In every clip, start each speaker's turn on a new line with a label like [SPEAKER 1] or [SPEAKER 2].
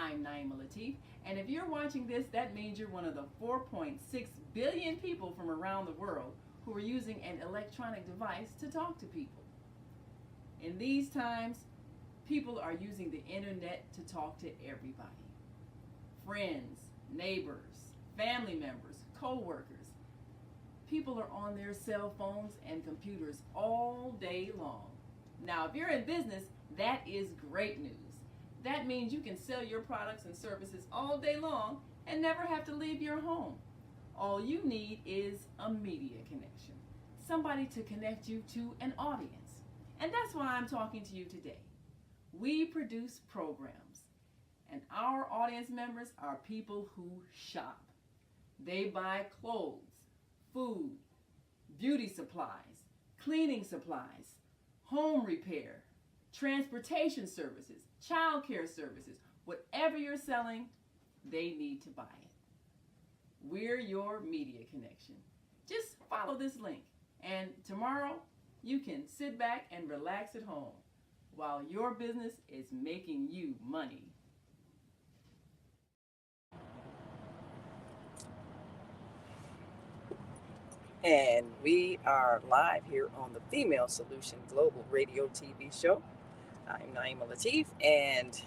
[SPEAKER 1] I'm Naima Latif, and if you're watching this, that means you're one of the 4.6 billion people from around the world who are using an electronic device to talk to people. In these times, people are using the internet to talk to everybody: friends, neighbors, family members, co workers. People are on their cell phones and computers all day long. Now, if you're in business, that is great news. That means you can sell your products and services all day long and never have to leave your home. All you need is a media connection, somebody to connect you to an audience. And that's why I'm talking to you today. We produce programs, and our audience members are people who shop. They buy clothes, food, beauty supplies, cleaning supplies, home repair, transportation services, child care services. Whatever you're selling, they need to buy it. We're your media connection. Just follow this link, and tomorrow you can sit back and relax at home while your business is making you money.
[SPEAKER 2] And we are live here on the Female Solution Global Radio TV show. I'm Naima Latif, and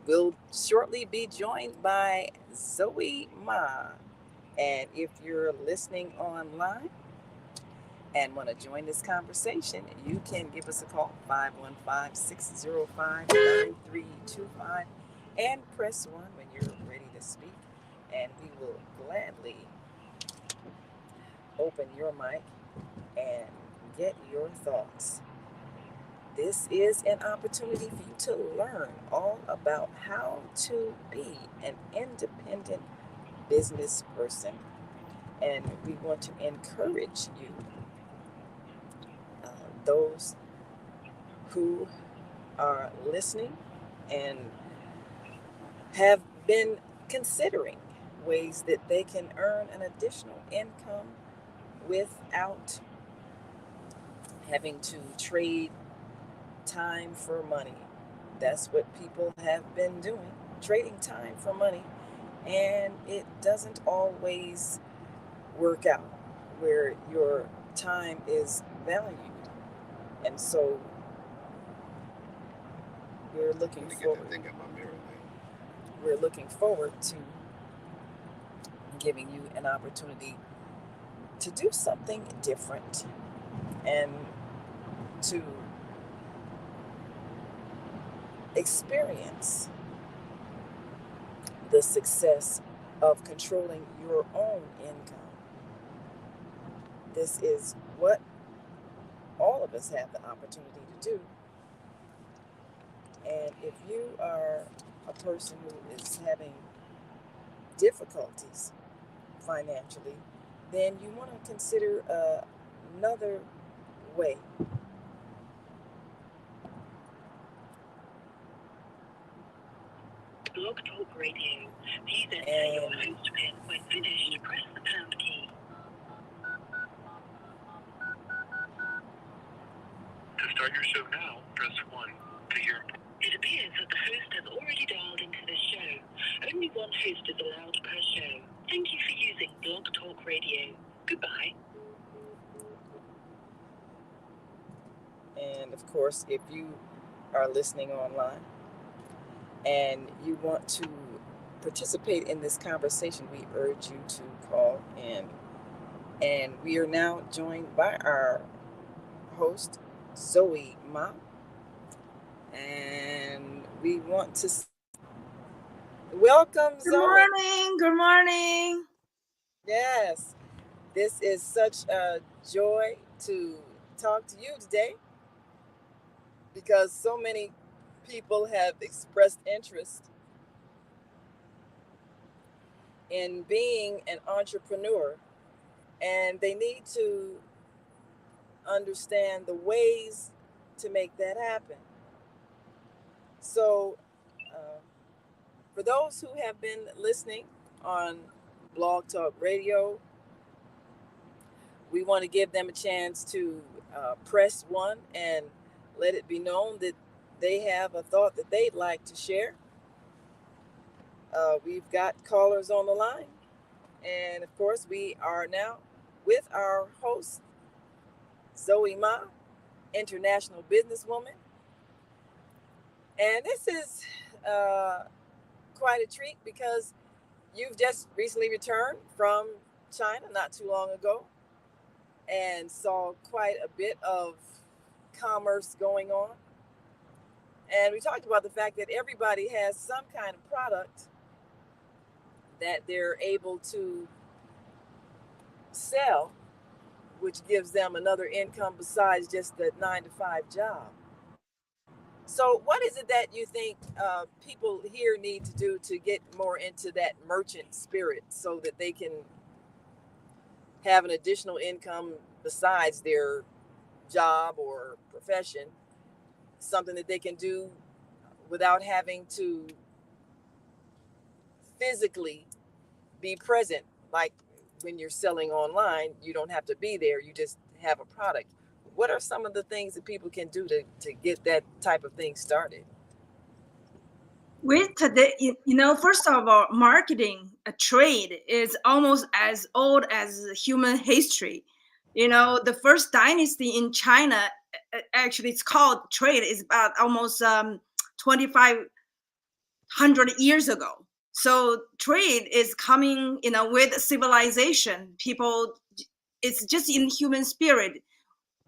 [SPEAKER 2] we'll shortly be joined by Zoe Ma. And if you're listening online and want to join this conversation, you can give us a call, 515-605-9325, and press 1 when you're ready to speak. And we will gladly open your mic and get your thoughts. This is an opportunity for you to learn all about how to be an independent business person. And we want to encourage you, those who are listening and have been considering ways that they can earn an additional income without having to trade time for money. That's what people have been doing, trading time for money, and it doesn't always work out where your time is valued. And so we're looking forward. We're looking forward to giving you an opportunity to do something different and to experience the success of controlling your own income. This is what all of us have the opportunity to do. And if you are a person who is having difficulties financially, then you want to consider another way. Blog Talk Radio. Please enter your host pin when finished. Press the pound key. To start your show now, press 1 to hear. It appears that the host has already dialed into this show. Only one host is allowed per show. Thank you for using Blog Talk Radio. Goodbye. And of course, if you are listening online and you want to participate in this conversation, we urge you to call in. And we are now joined by our host, Zoe Ma. And we want to welcome Zoe.
[SPEAKER 3] Good morning. Good morning.
[SPEAKER 2] Yes, this is such a joy to talk to you today because so many people have expressed interest in being an entrepreneur, and they need to understand the ways to make that happen. So, for those who have been listening on Blog Talk Radio, we want to give them a chance to press 1 and let it be known that they have a thought that they'd like to share. We've got callers on the line. And of course, we are now with our host, Zoe Ma, international businesswoman. And this is uh, quite a treat because you've just recently returned from China not too long ago and saw quite a bit of commerce going on. And we talked about the fact that everybody has some kind of product that they're able to sell, which gives them another income besides just the 9 to 5 job. So, what is it that you think people here need to do to get more into that merchant spirit so that they can have an additional income besides their job or profession, something that they can do without having to physically be present? Like when you're selling online, you don't have to be there, you just have a product. What are some of the things that people can do to get that type of thing started?
[SPEAKER 3] With today, first of all, marketing, a trade is almost as old as human history. The first dynasty in China, actually, it's called trade, is about almost 2,500 years ago. So trade is coming, with civilization. People, it's just in human spirit.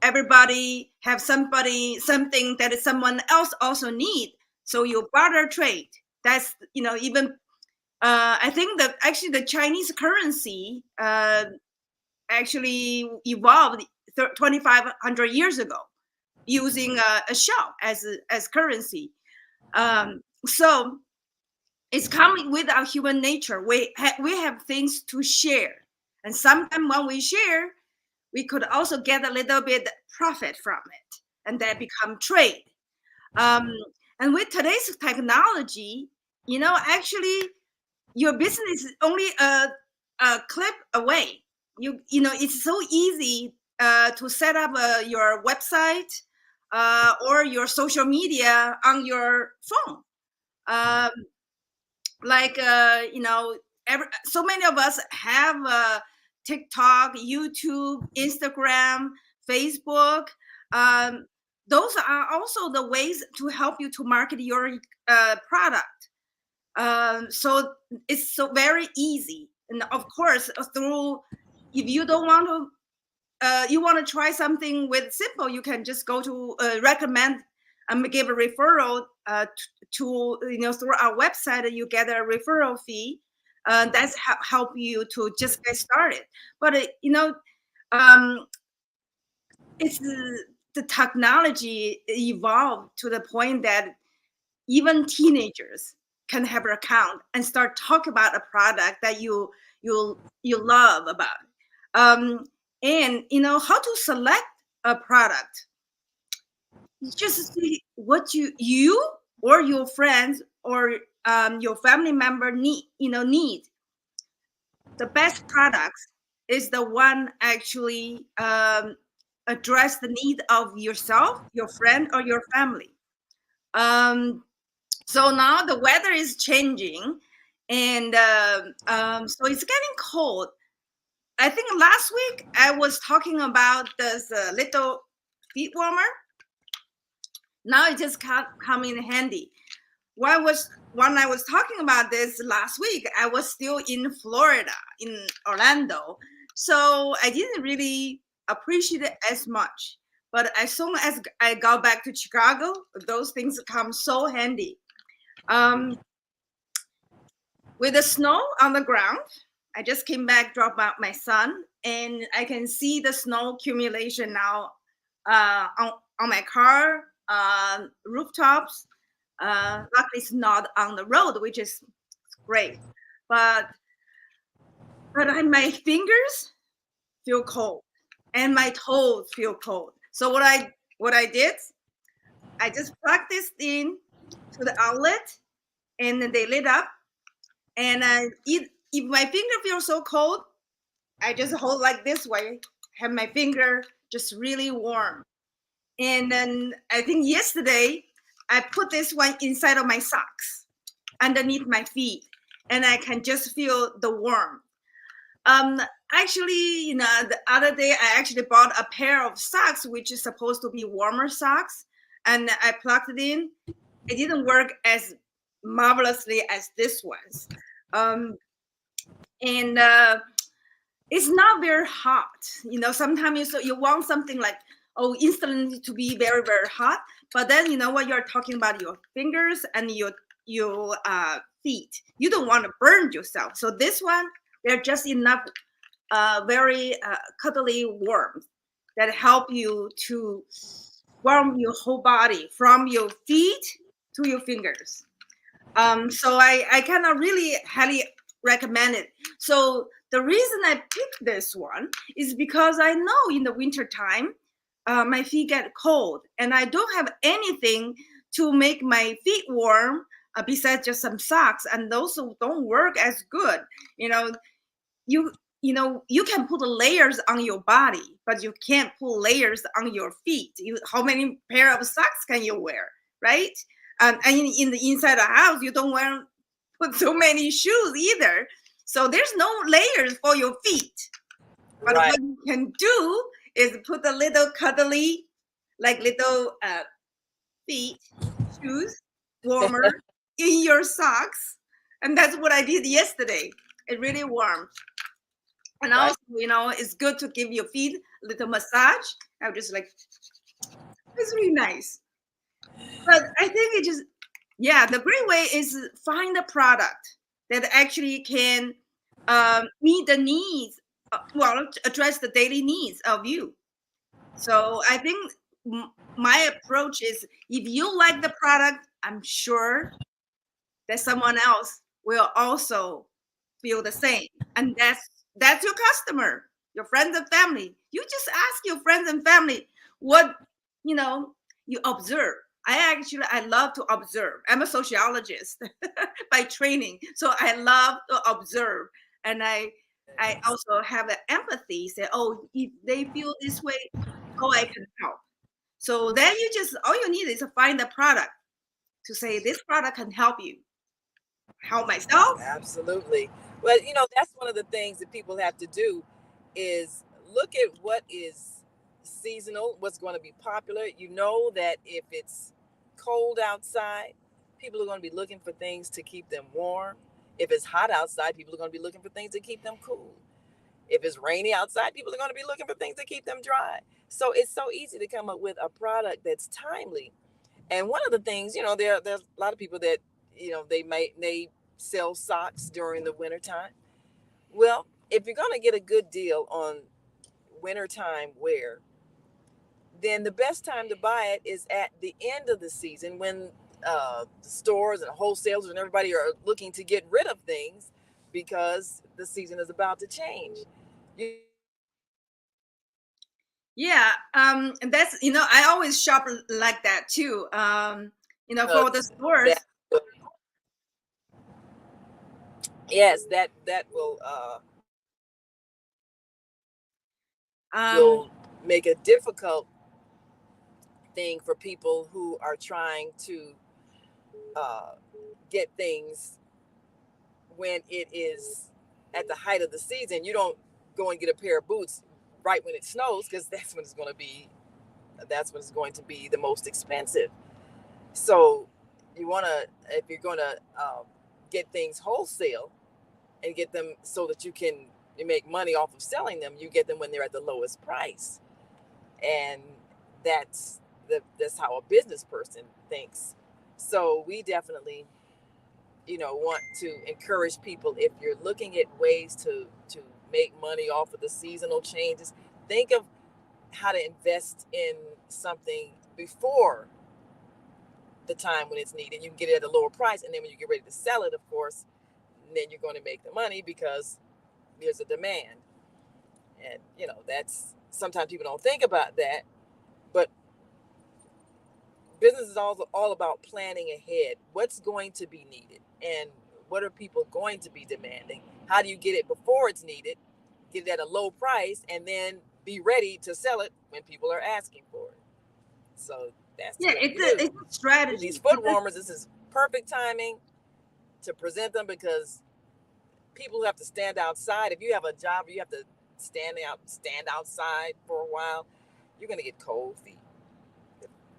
[SPEAKER 3] Everybody have something that someone else also need. So you barter trade. That's even I think that actually the Chinese currency actually evolved 2,500 years ago using a shell as currency. So it's coming with our human nature. We have things to share, and sometimes when we share, we could also get a little bit profit from it, and that become trade. And with today's technology, actually, your business is only a click away. It's so easy to set up your website or your social media on your phone. Um, so many of us have TikTok, YouTube, Instagram, Facebook. Those are also the ways to help you to market your product. So it's so very easy. And of course, if you don't want to, you want to try something with simple, you can just go to recommend and give a referral to through our website. You get a referral fee. That's help you to just get started. But um, it's the technology evolved to the point that even teenagers can have an account and start talk about a product that you love about. And how to select a product. Just see what you or your friends or your family member need. The best products is the one actually address the need of yourself, your friend, or your family. So now the weather is changing, and so it's getting cold. I think last week I was talking about this little feet warmer. Now it just come in handy. When I was talking about this last week, I was still in Florida, in Orlando, so I didn't really appreciate it as much. But as soon as I got back to Chicago, those things come so handy. With the snow on the ground, I just came back, dropped out my son, and I can see the snow accumulation now on my car rooftops. Luckily, it's not on the road, which is great. But my fingers feel cold, and my toes feel cold. So what I did, I just plugged this in to the outlet, and then they lit up. And if my finger feels so cold, I just hold like this way, have my finger just really warm. And then I think yesterday I put this one inside of my socks underneath my feet. and I can just feel the warmth. Actually, the other day I actually bought a pair of socks, which is supposed to be warmer socks, and I plugged it in. It didn't work as marvelously as this ones. Um, and it's not very hot. Sometimes you want something like, oh, instantly to be very, very hot. But then you know what, you're talking about your fingers and your feet. You don't want to burn yourself. So this one, they're just enough very cuddly warmth that help you to warm your whole body from your feet to your fingers. So I cannot really highly recommend it. So the reason I picked this one is because I know in the winter time, my feet get cold, and I don't have anything to make my feet warm besides just some socks, and those don't work as good. You you can put layers on your body, but you can't put layers on your feet. How many pair of socks can you wear, right? And in the inside the house, you don't want to put so many shoes either. So there's no layers for your feet. But
[SPEAKER 2] Right.
[SPEAKER 3] what you can do is put a little cuddly, like little feet shoes, warmer in your socks. And that's what I did yesterday. It really warmed. And
[SPEAKER 2] Right.
[SPEAKER 3] also, it's good to give your feet a little massage. I was just like, it's really nice. But I think the great way is find a product that actually can meet the needs, address the daily needs of you. So I think my approach is, if you like the product, I'm sure that someone else will also feel the same. And that's your customer, your friends and family. You just ask your friends and family what you observe. I love to observe. I'm a sociologist by training, so I love to observe, and I also have an empathy. Say, oh, if they feel this way, oh, I can help. So then all you need is to find a product to say this product can help you. Help myself.
[SPEAKER 2] Absolutely. Well, that's one of the things that people have to do is look at what is seasonal, what's going to be popular. You know that if it's cold outside, people are going to be looking for things to keep them warm. If it's hot outside, people are going to be looking for things to keep them cool. If it's rainy outside, people are going to be looking for things to keep them dry. So it's so easy to come up with a product that's timely. And one of the things, there's a lot of people that, they sell socks during the wintertime. Well, if you're going to get a good deal on wintertime wear, then the best time to buy it is at the end of the season when the stores and wholesalers and everybody are looking to get rid of things because the season is about to change. You
[SPEAKER 3] Yeah, and that's I always shop like that too.
[SPEAKER 2] know,
[SPEAKER 3] For the stores.
[SPEAKER 2] that yes, that
[SPEAKER 3] Um,
[SPEAKER 2] will make a difficult thing for people who are trying to uh, get things when it is at the height of the season. You don't go and get a pair of boots right when it snows, because that's when it's going to be the most expensive. So you want to, if you're going to get things wholesale and get them so that you can make money off of selling them, you get them when they're at the lowest price. And that's how a business person thinks. So we definitely want to encourage people, if you're looking at ways to make money off of the seasonal changes, think of how to invest in something before the time when it's needed. You can get it at a lower price, and then when you get ready to sell it, of course, then you're going to make the money because there's a demand. And that's, sometimes people don't think about that, but business is also all about planning ahead. What's going to be needed, and what are people going to be demanding? How do you get it before it's needed, get it at a low price, and then be ready to sell it when people are asking for it? So that's
[SPEAKER 3] yeah,
[SPEAKER 2] what we
[SPEAKER 3] it's
[SPEAKER 2] do.
[SPEAKER 3] a strategy.
[SPEAKER 2] These foot warmers, this is perfect timing to present them, because people who have to stand outside. If you have a job where you have to stand outside for a while, you're going to get cold feet.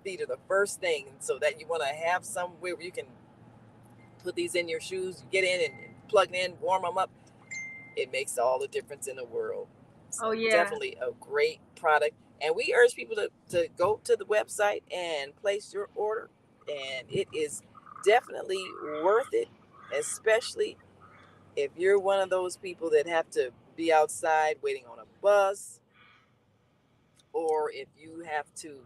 [SPEAKER 2] Feet are the first thing, so that you want to have somewhere where you can put these in your shoes, you get in and plug it in, warm them up. It makes all the difference in the world. So
[SPEAKER 3] Oh yeah.
[SPEAKER 2] definitely a great product. And we urge people to go to the website and place your order. And it is definitely worth it, especially if you're one of those people that have to be outside waiting on a bus, or if you have to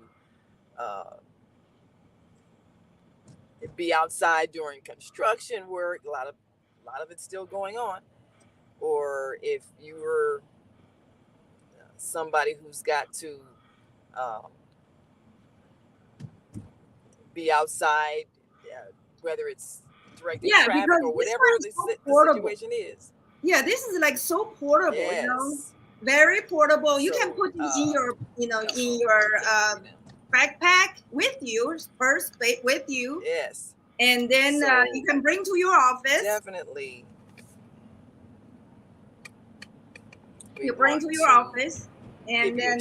[SPEAKER 2] be outside during construction work, a lot of it's still going on, or if you're somebody who's got to be outside, whether it's directing traffic or whatever the situation is.
[SPEAKER 3] Yeah, this is like so portable,
[SPEAKER 2] yes.
[SPEAKER 3] You know, very portable. You can put it in your, in your backpack with you, purse with you.
[SPEAKER 2] Yes.
[SPEAKER 3] And then you can bring to your office.
[SPEAKER 2] Definitely.
[SPEAKER 3] You bring to your office, and then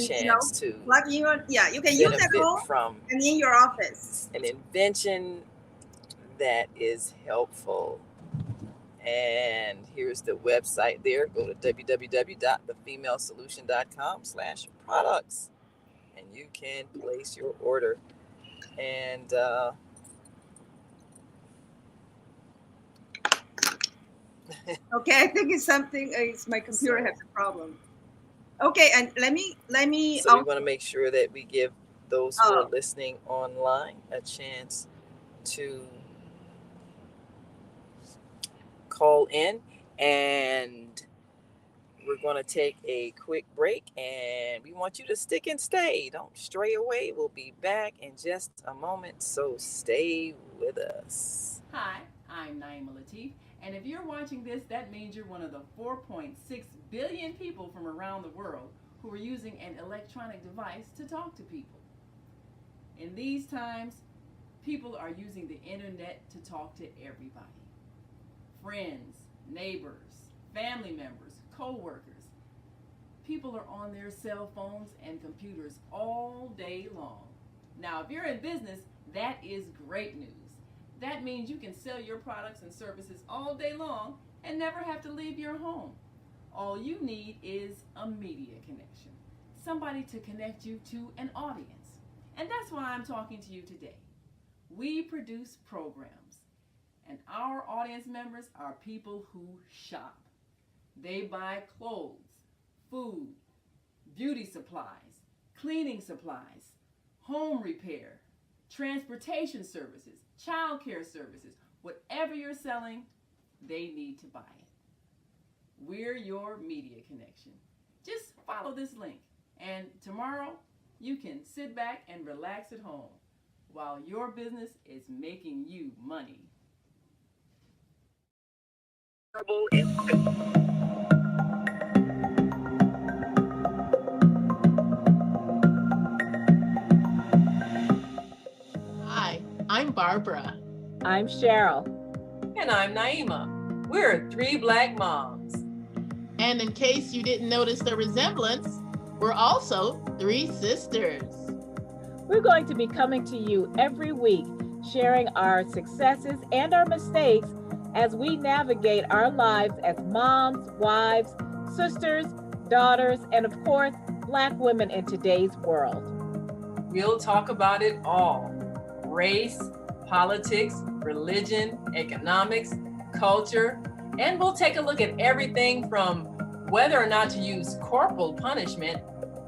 [SPEAKER 3] plug in your, you can use it home from and in your office.
[SPEAKER 2] An invention that is helpful. And here's the website there. Go to www.thefemalesolution.com/products, and you can place your order. And
[SPEAKER 3] okay, I think it's something. It's my computer has a problem. Okay, and let me.
[SPEAKER 2] So we want to make sure that we give those who are listening online a chance to call in, and we're going to take a quick break, and we want you to stick and stay. Don't stray away. We'll be back in just a moment, so stay with us.
[SPEAKER 1] Hi, I'm Naima Latif, and if you're watching this, that means you're one of the 4.6 billion people from around the world who are using an electronic device to talk to people. In these times, people are using the internet to talk to everybody. Friends, neighbors, family members, co-workers. People are on their cell phones and computers all day long. Now, if you're in business, that is great news. That means you can sell your products and services all day long and never have to leave your home. All you need is a media connection, somebody to connect you to an audience. And that's why I'm talking to you today. We produce programs, and our audience members are people who shop. They buy clothes, food, beauty supplies, cleaning supplies, home repair, transportation services, child care services. Whatever you're selling, they need to buy it. We're your media connection. Just follow this link, and tomorrow you can sit back and relax at home while your business is making you money.
[SPEAKER 4] Hi, I'm Barbara.
[SPEAKER 5] I'm Cheryl.
[SPEAKER 2] And I'm Naima. We're three Black moms.
[SPEAKER 4] And in case you didn't notice the resemblance, we're also three sisters.
[SPEAKER 5] We're going to be coming to you every week, sharing our successes and our mistakes as we navigate our lives as moms, wives, sisters, daughters, and of course, Black women in today's world.
[SPEAKER 6] We'll talk about it all: race, politics, religion, economics, culture, and we'll take a look at everything from whether or not to use corporal punishment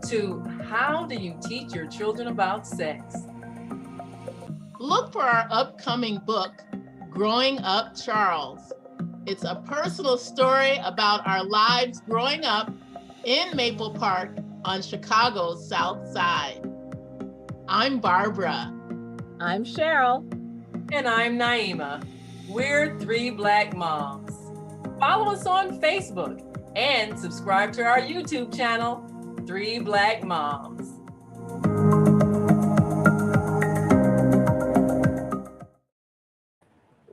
[SPEAKER 6] to how do you teach your children about sex.
[SPEAKER 4] Look for our upcoming book, Growing Up Charles. It's a personal story about our lives growing up in Maple Park on Chicago's South Side. I'm Barbara.
[SPEAKER 5] I'm Cheryl.
[SPEAKER 6] And I'm Naima. We're three Black moms. Follow us on Facebook and subscribe to our YouTube channel, Three Black Moms.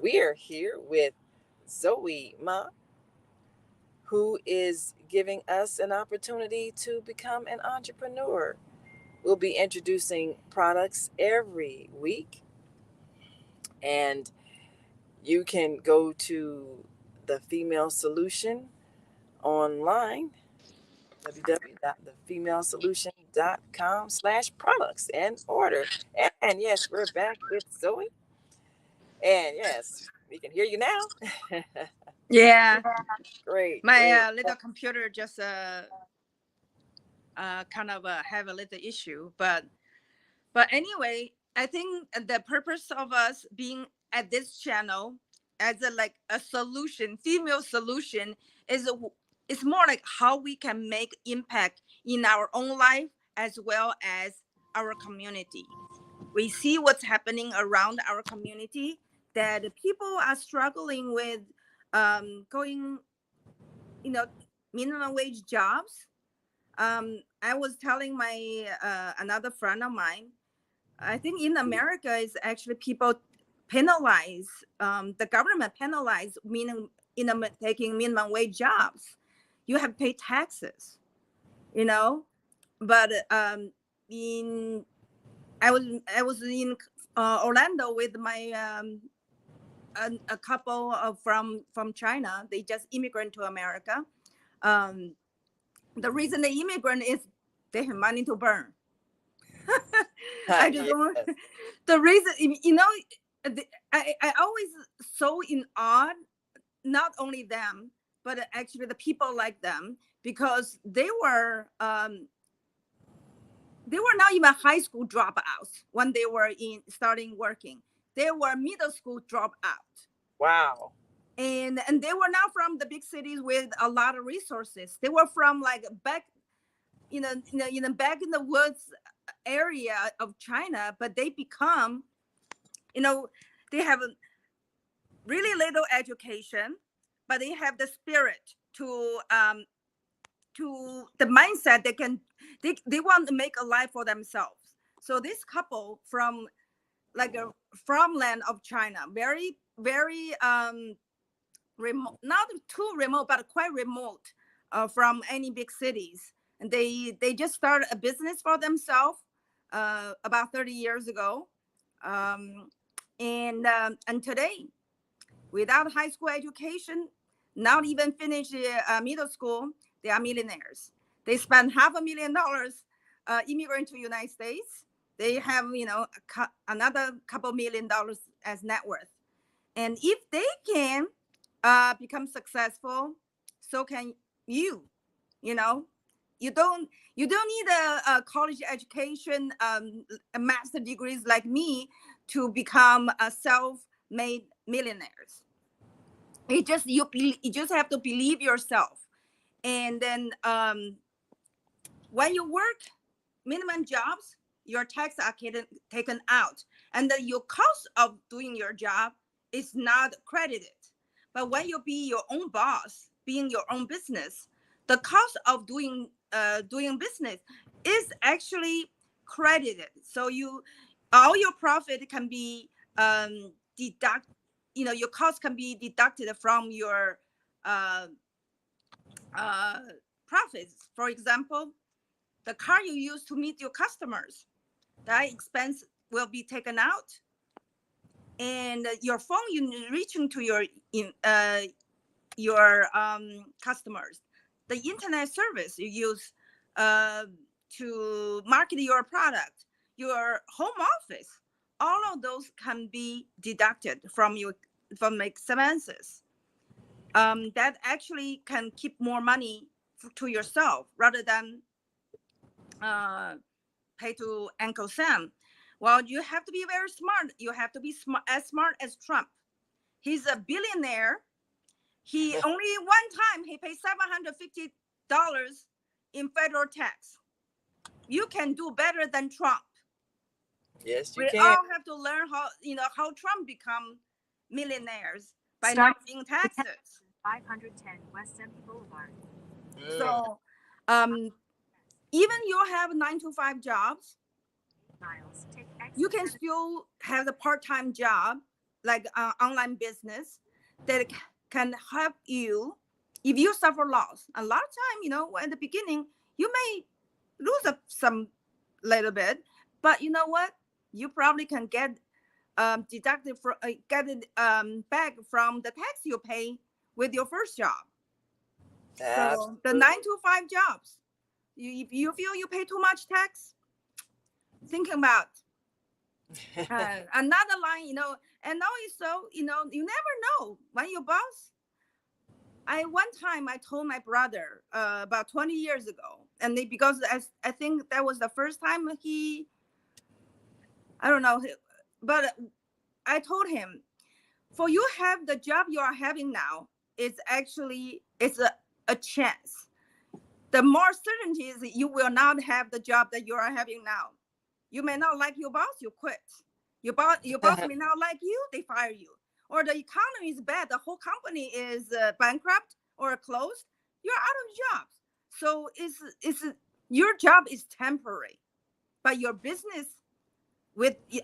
[SPEAKER 2] We are here with Zoe Ma, who is giving us an opportunity to become an entrepreneur. We'll be introducing products every week, and you can go to the Female Solution online, www.thefemalesolution.com/products, and order. And yes, we're back with Zoe. And yes, we can hear you now.
[SPEAKER 3] Yeah,
[SPEAKER 2] Great,
[SPEAKER 3] my
[SPEAKER 2] great.
[SPEAKER 3] little computer just kind of have a little issue, but anyway, I think the purpose of us being at this channel as like a solution, female solution, is it's more like how we can make impact in our own life as well as our community. We see what's happening around our community, that people are struggling with going, minimum wage jobs. I was telling my another friend of mine, I think in America is actually people penalize, the government penalize taking minimum wage jobs. You have to pay taxes, but I was in Orlando with my a couple from China. They just immigrant to America. The reason they immigrant is they have money to burn. I just want the reason, I always so in awe, not only them, but actually the people like them, because they were not even high school dropouts when they were starting working. They were middle school dropout.
[SPEAKER 2] Wow.
[SPEAKER 3] And they were not from the big cities with a lot of resources. They were from like back, back in the woods area of China, but they become, they have really little education, but they have the spirit to the mindset they want to make a life for themselves. So this couple from land of China, very, very remote, not too remote, but quite remote from any big cities. And they just started a business for themselves about 30 years ago. And today, without high school education, not even finished middle school, they are millionaires. They spend $500,000 immigrating to the United States. They have, another couple $1 million as net worth. And if they can become successful, so can you. You don't need a college education, a master degrees like me to become a self-made millionaires. You just have to believe yourself. And then when you work minimum jobs, your taxes are taken out, and then your cost of doing your job is not credited. But when you be your own boss, being your own business, the cost of doing business is actually credited. So all your profit can be deduct. Your cost can be deducted from your profits. For example, the car you use to meet your customers, that expense will be taken out. And your phone you reaching to your customers, the internet service you use to market your product, your home office, all of those can be deducted from expenses. That actually can keep more money to yourself rather than pay to Uncle Sam. Well, you have to be very smart. You have to be as smart as Trump. He's a billionaire. He only one time he paid $750 in federal tax. You can do better than Trump.
[SPEAKER 2] Yes, you
[SPEAKER 3] we
[SPEAKER 2] can.
[SPEAKER 3] all have to learn how Trump become millionaires by not paying taxes.
[SPEAKER 7] 510 West Empty Boulevard.
[SPEAKER 3] So, even you have 9-to-5 jobs,
[SPEAKER 7] Miles, take exit
[SPEAKER 3] you can still have a part-time job like online business that can help you if you suffer loss, a lot of time, you know, at the beginning, you may lose some little bit, but you know what? You probably can get deducted from get it back from the tax you pay with your first job. So the 9 to 5 jobs, if you feel you pay too much tax, think about another line, you know. And also, you know, you never know when your boss. One time I told my brother about 20 years ago, and because I think that was the first time I don't know, but I told him, for you have the job you are having now, it's a chance. The more certainty is that you will not have the job that you are having now. You may not like your boss, you quit. Your boss may not like you, they fire you. Or the economy is bad, the whole company is bankrupt or closed, you're out of jobs. So it's your job is temporary, but your business,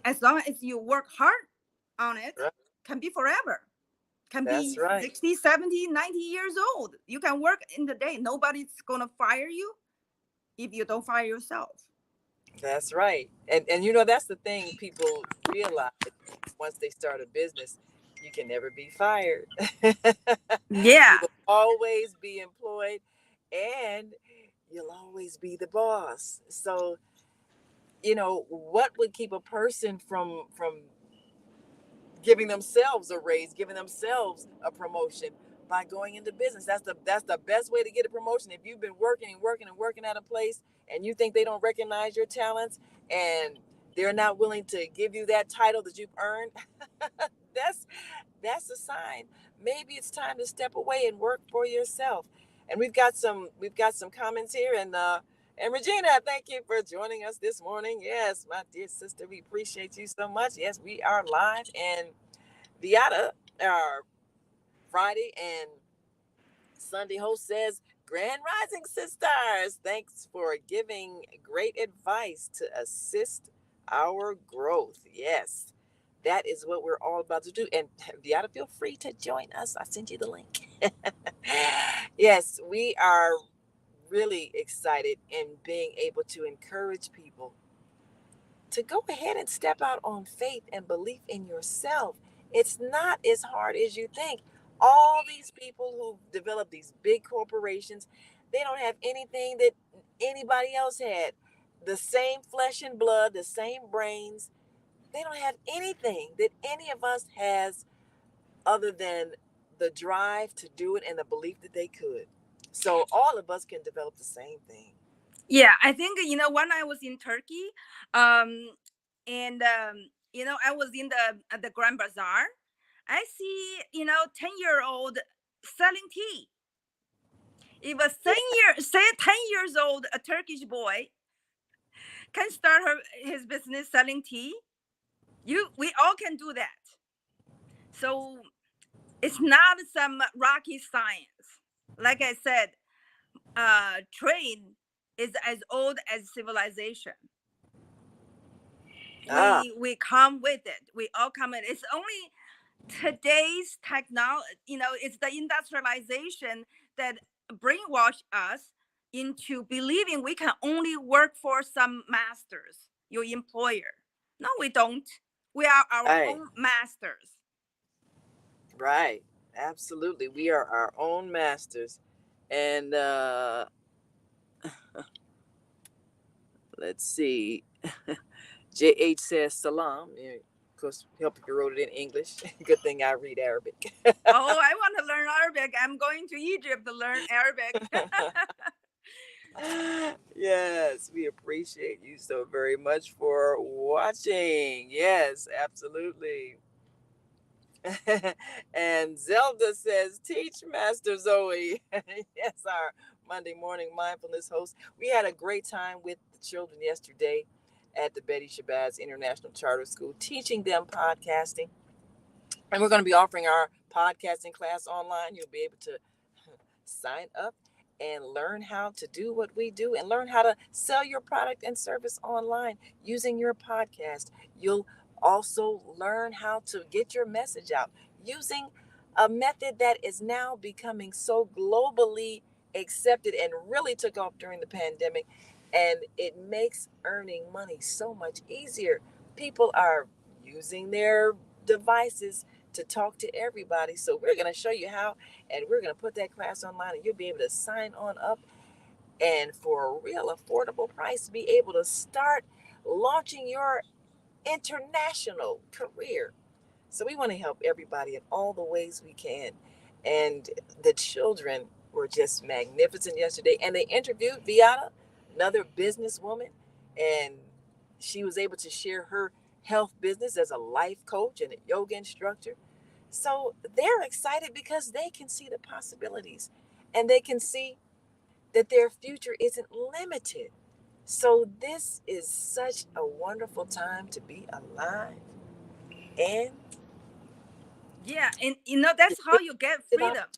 [SPEAKER 3] as long as you work hard on it, can be forever. Can be 60, 70, 90 years old. You can work in the day. Nobody's gonna fire you if you don't fire yourself.
[SPEAKER 2] That's right. And you know, that's the thing people realize once they start a business, you can never be fired.
[SPEAKER 3] Yeah.
[SPEAKER 2] You will always be employed, and you'll always be the boss. So, you know, what would keep a person from giving themselves a raise, giving themselves a promotion? By going into business. That's the best way to get a promotion. If you've been working at a place and you think they don't recognize your talents and they're not willing to give you that title that you've earned, that's a sign. Maybe it's time to step away and work for yourself. And we've got some comments here, and Regina, thank you for joining us this morning. Yes, my dear sister, we appreciate you so much. Yes, we are live, and Beata, our Friday and Sunday host, says, Grand Rising sisters, thanks for giving great advice to assist our growth. Yes, that is what we're all about to do. And Beata, feel free to join us. I sent you the link. Yes, we are really excited in being able to encourage people to go ahead and step out on faith and belief in yourself. It's not as hard as you think. All these people who develop these big corporations, they don't have anything that anybody else had. The same flesh and blood, the same brains. They don't have anything that any of us has other than the drive to do it and the belief that they could. So all of us can develop the same thing.
[SPEAKER 3] Yeah, I think, you know, when I was in Turkey, you know, I was in the Grand Bazaar. I see, you know, 10-year-old selling tea. If a 10 years old, a Turkish boy can start his business selling tea, we all can do that. So it's not some rocky science. Like I said, trade is as old as civilization. We come with it. We all come in. It's only today's technology, you know, it's the industrialization that brainwash us into believing we can only work for some masters, your employer. No, we don't. We are our own masters.
[SPEAKER 2] Right. Absolutely. We are our own masters. And let's see. JH says salam. Of course, help if you wrote it in English. Good thing I read Arabic.
[SPEAKER 3] Oh, I want to learn Arabic. I'm going to Egypt to learn Arabic.
[SPEAKER 2] Yes, we appreciate you so very much for watching. Yes, absolutely. And Zelda says, teach Master Zoe. Yes, our Monday morning mindfulness host. We had a great time with the children yesterday at the Betty Shabazz International Charter School, teaching them podcasting. And we're going to be offering our podcasting class online. You'll be able to sign up and learn how to do what we do and learn how to sell your product and service online using your podcast. You'll also learn how to get your message out using a method that is now becoming so globally accepted and really took off during the pandemic. And it makes earning money so much easier. People are using their devices to talk to everybody. So we're going to show you how, and we're going to put that class online, and you'll be able to sign on up and for a real affordable price be able to start launching your international career. So we want to help everybody in all the ways we can. And the children were just magnificent yesterday. And they interviewed Viata, another businesswoman, and she was able to share her health business as a life coach and a yoga instructor. So they're excited because they can see the possibilities and they can see that their future isn't limited. So this is such a wonderful time to be alive and
[SPEAKER 3] Yeah, and that's how you get freedom.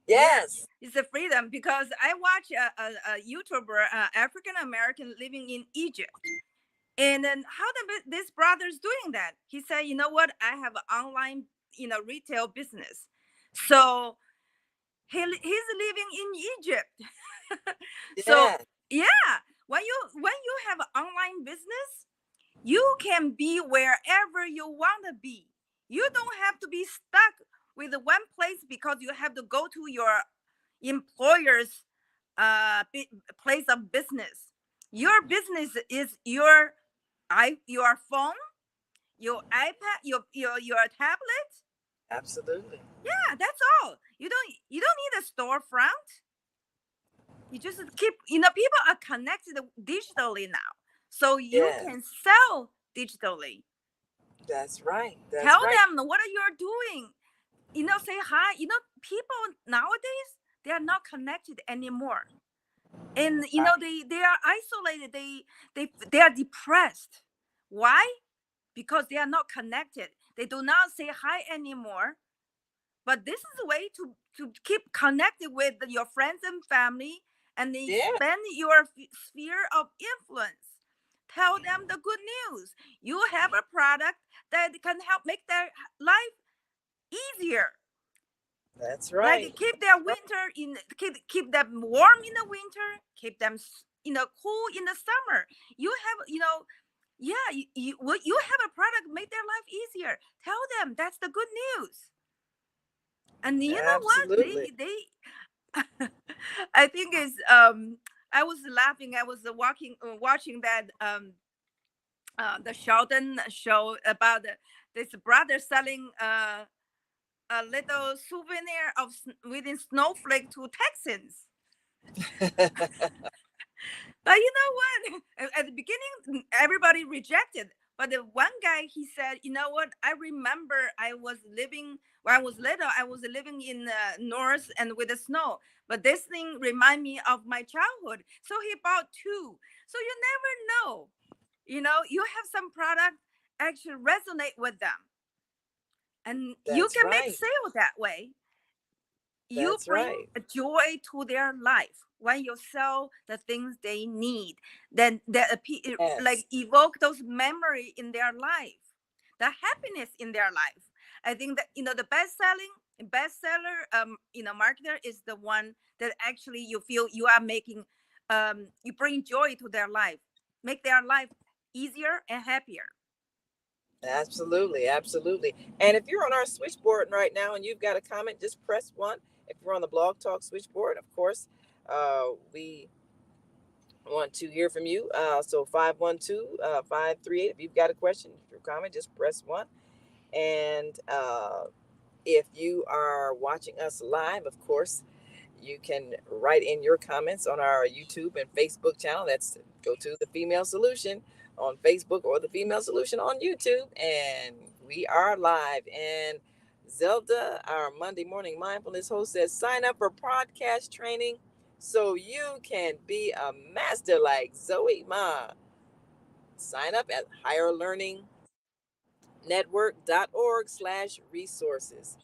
[SPEAKER 2] yes.
[SPEAKER 3] It's the freedom, because I watch a YouTuber, African American living in Egypt, and then how this brother's doing that. He said, you know what, I have an online retail business, so he's living in Egypt. So
[SPEAKER 2] Yeah.
[SPEAKER 3] yeah, when you have an online business, you can be wherever you want to be. You don't have to be stuck with one place because you have to go to your employer's place of business. Your business is your phone, your iPad, your tablet.
[SPEAKER 2] Absolutely.
[SPEAKER 3] Yeah, that's all. You don't need a storefront. You just keep, people are connected digitally now, so you
[SPEAKER 2] Yes.
[SPEAKER 3] can sell digitally.
[SPEAKER 2] That's right. That's
[SPEAKER 3] Tell
[SPEAKER 2] right.
[SPEAKER 3] them what are you doing. Say hi. People nowadays, they are not connected anymore, and they are isolated. They are depressed. Why? Because they are not connected. They do not say hi anymore. But this is a way to keep connected with your friends and family, and then
[SPEAKER 2] Yeah.
[SPEAKER 3] expand your sphere of influence. Tell them the good news. You have a product that can help make their life easier.
[SPEAKER 2] That's
[SPEAKER 3] Like
[SPEAKER 2] right.
[SPEAKER 3] keep their winter keep them warm in the winter, keep them cool in the summer. You have yeah, you have a product make their life easier. Tell them that's the good news. And you know what?
[SPEAKER 2] Absolutely.
[SPEAKER 3] They I think it's I was laughing. I was watching that the Sheldon show about this brother selling a little souvenir of within snowflake to Texans. But you know what? At the beginning, everybody rejected. But the one guy, he said, you know what? I remember when I was little, I was living in the north and with the snow. But this thing remind me of my childhood. So he bought two. So you never know. You have some product actually resonate with them. And you
[SPEAKER 2] That's
[SPEAKER 3] can make
[SPEAKER 2] right.
[SPEAKER 3] sale that way. You
[SPEAKER 2] That's
[SPEAKER 3] bring
[SPEAKER 2] right.
[SPEAKER 3] a joy to their life when you sell the things they need. Then
[SPEAKER 2] Yes.
[SPEAKER 3] like evoke those memory in their life, the happiness in their life. I think that the bestseller marketer is the one that actually you feel you are making you bring joy to their life, make their life easier and happier.
[SPEAKER 2] Absolutely. Absolutely. And if you're on our switchboard right now and you've got a comment, just press one. If you're on the Blog Talk switchboard, of course, we want to hear from you. So 512-538. If you've got a question or comment, just press one. And if you are watching us live, of course, you can write in your comments on our YouTube and Facebook channel. That's go to The Female Solution on Facebook or The Female Solution on YouTube. And we are live. And Zelda, our Monday morning mindfulness host, says sign up for podcast training so you can be a master like Zoe Ma. Sign up at higherlearningnetwork.org/resources.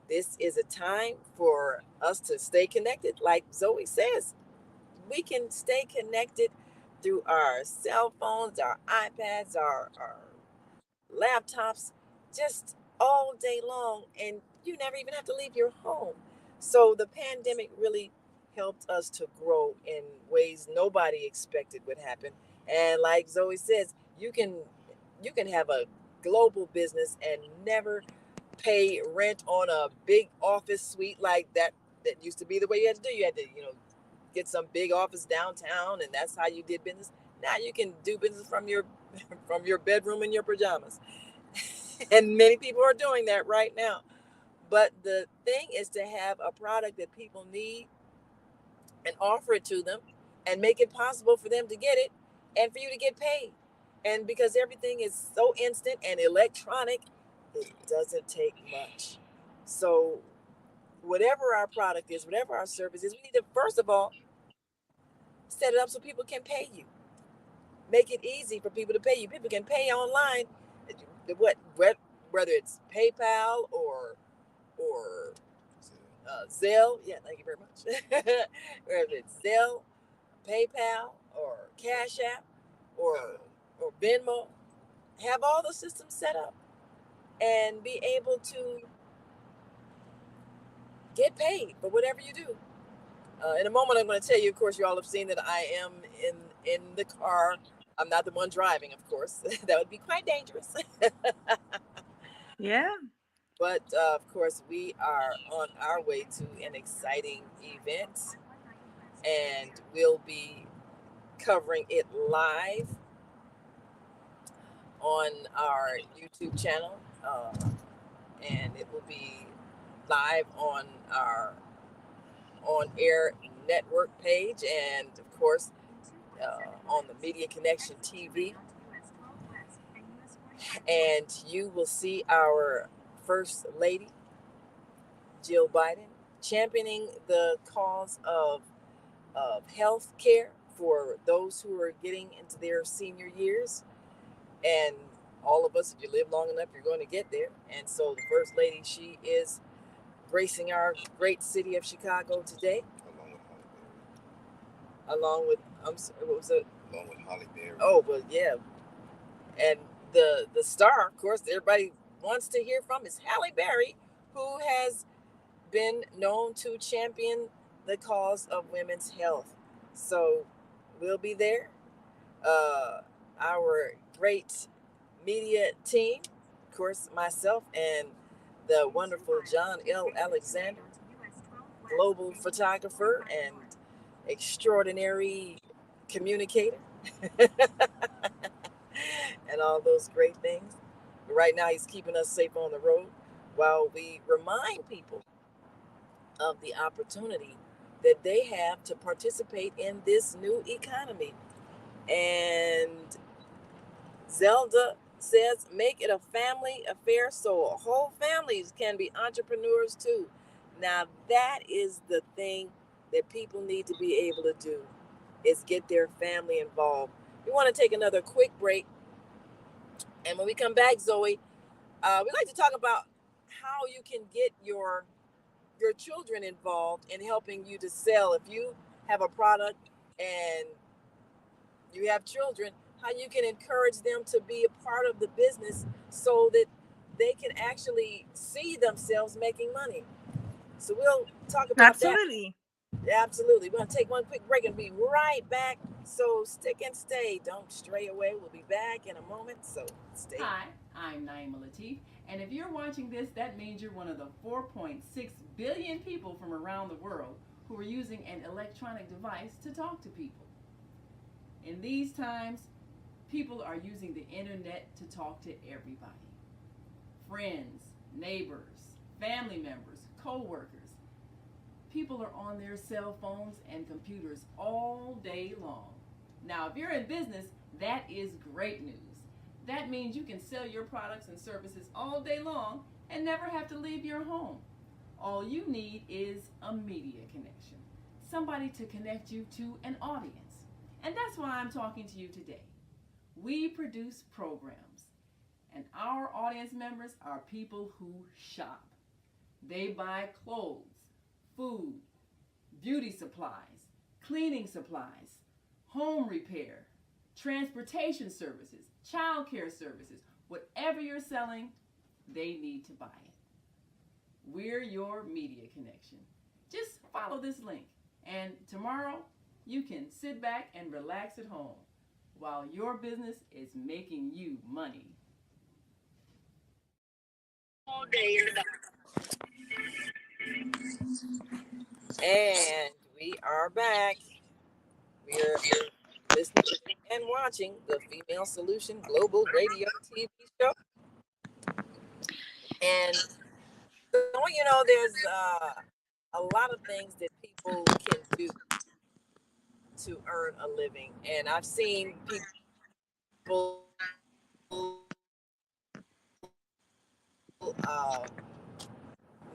[SPEAKER 2] This is a time for us to stay connected. Like Zoe says, we can stay connected through our cell phones, our iPads, our laptops, just all day long, and you never even have to leave your home. So the pandemic really helped us to grow in ways nobody expected would happen. And like Zoe says, you can have a global business and never pay rent on a big office suite like that. That used to be the way you had to do. You had to, get some big office downtown, and that's how you did business. Now you can do business from your from your bedroom in your pajamas, and many people are doing that right now. But the thing is to have a product that people need and offer it to them, and make it possible for them to get it and for you to get paid. And because everything is so instant and electronic, it doesn't take much. So whatever our product is, whatever our service is, we need to first of all set it up so people can pay you. Make it easy for people to pay you. People can pay online, whether it's PayPal or Zelle. Yeah, thank you very much. Whether it's Zelle, PayPal, or Cash App, or Venmo, have all the systems set up and be able to get paid for whatever you do. In a moment, I'm going to tell you. Of course, you all have seen that I am in the car. I'm not the one driving, of course. That would be quite dangerous.
[SPEAKER 3] Yeah.
[SPEAKER 2] But of course, we are on our way to an exciting event, and we'll be covering it live on our YouTube channel, and it will be live on our on-air network page, and of course on the Media Connection TV. And you will see our First Lady, Jill Biden, championing the cause of health care for those who are getting into their senior years. And all of us, if you live long enough, you're going to get there. And so the First Lady, she is gracing our great city of Chicago today. Along with, what was it?
[SPEAKER 8] Along with Holly Berry.
[SPEAKER 2] Oh, but yeah. And the star, of course, everybody wants to hear from is Halle Berry, who has been known to champion the cause of women's health. So we'll be there. Our great media team, of course, myself and the wonderful John L. Alexander, global photographer and extraordinary communicator, and all those great things. Right now, he's keeping us safe on the road while we remind people of the opportunity that they have to participate in this new economy. And Zelda says, make it a family affair so whole families can be entrepreneurs too. Now, that is the thing that people need to be able to do, is get their family involved. We want to take another quick break. And when we come back, Zoe, we'd like to talk about how you can get your children involved in helping you to sell. If you have a product and you have children, how you can encourage them to be a part of the business so that they can actually see themselves making money. So we'll talk about
[SPEAKER 3] Absolutely.
[SPEAKER 2] that. Absolutely. We're going to take one quick break and be right back. So stick and stay. Don't stray away. We'll be back in a moment. So stay.
[SPEAKER 1] Hi, I'm Naima Latif. And if you're watching this, that means you're one of the 4.6 billion people from around the world who are using an electronic device to talk to people. In these times, people are using the internet to talk to everybody. Friends, neighbors, family members, co-workers. People are on their cell phones and computers all day long. Now, if you're in business, that is great news. That means you can sell your products and services all day long and never have to leave your home. All you need is a media connection, somebody to connect you to an audience. And that's why I'm talking to you today. We produce programs, and our audience members are people who shop. They buy clothes, food, beauty supplies, cleaning supplies, home repair, transportation services, child care services. Whatever you're selling, they need to buy it. We're your media connection. Just follow this link, and tomorrow you can sit back and relax at home while your business is making you money.
[SPEAKER 2] And we are back. We are listening and watching the Female Solution Global Radio TV show. And so, you know, there's a lot of things that people can do to earn a living. And I've seen people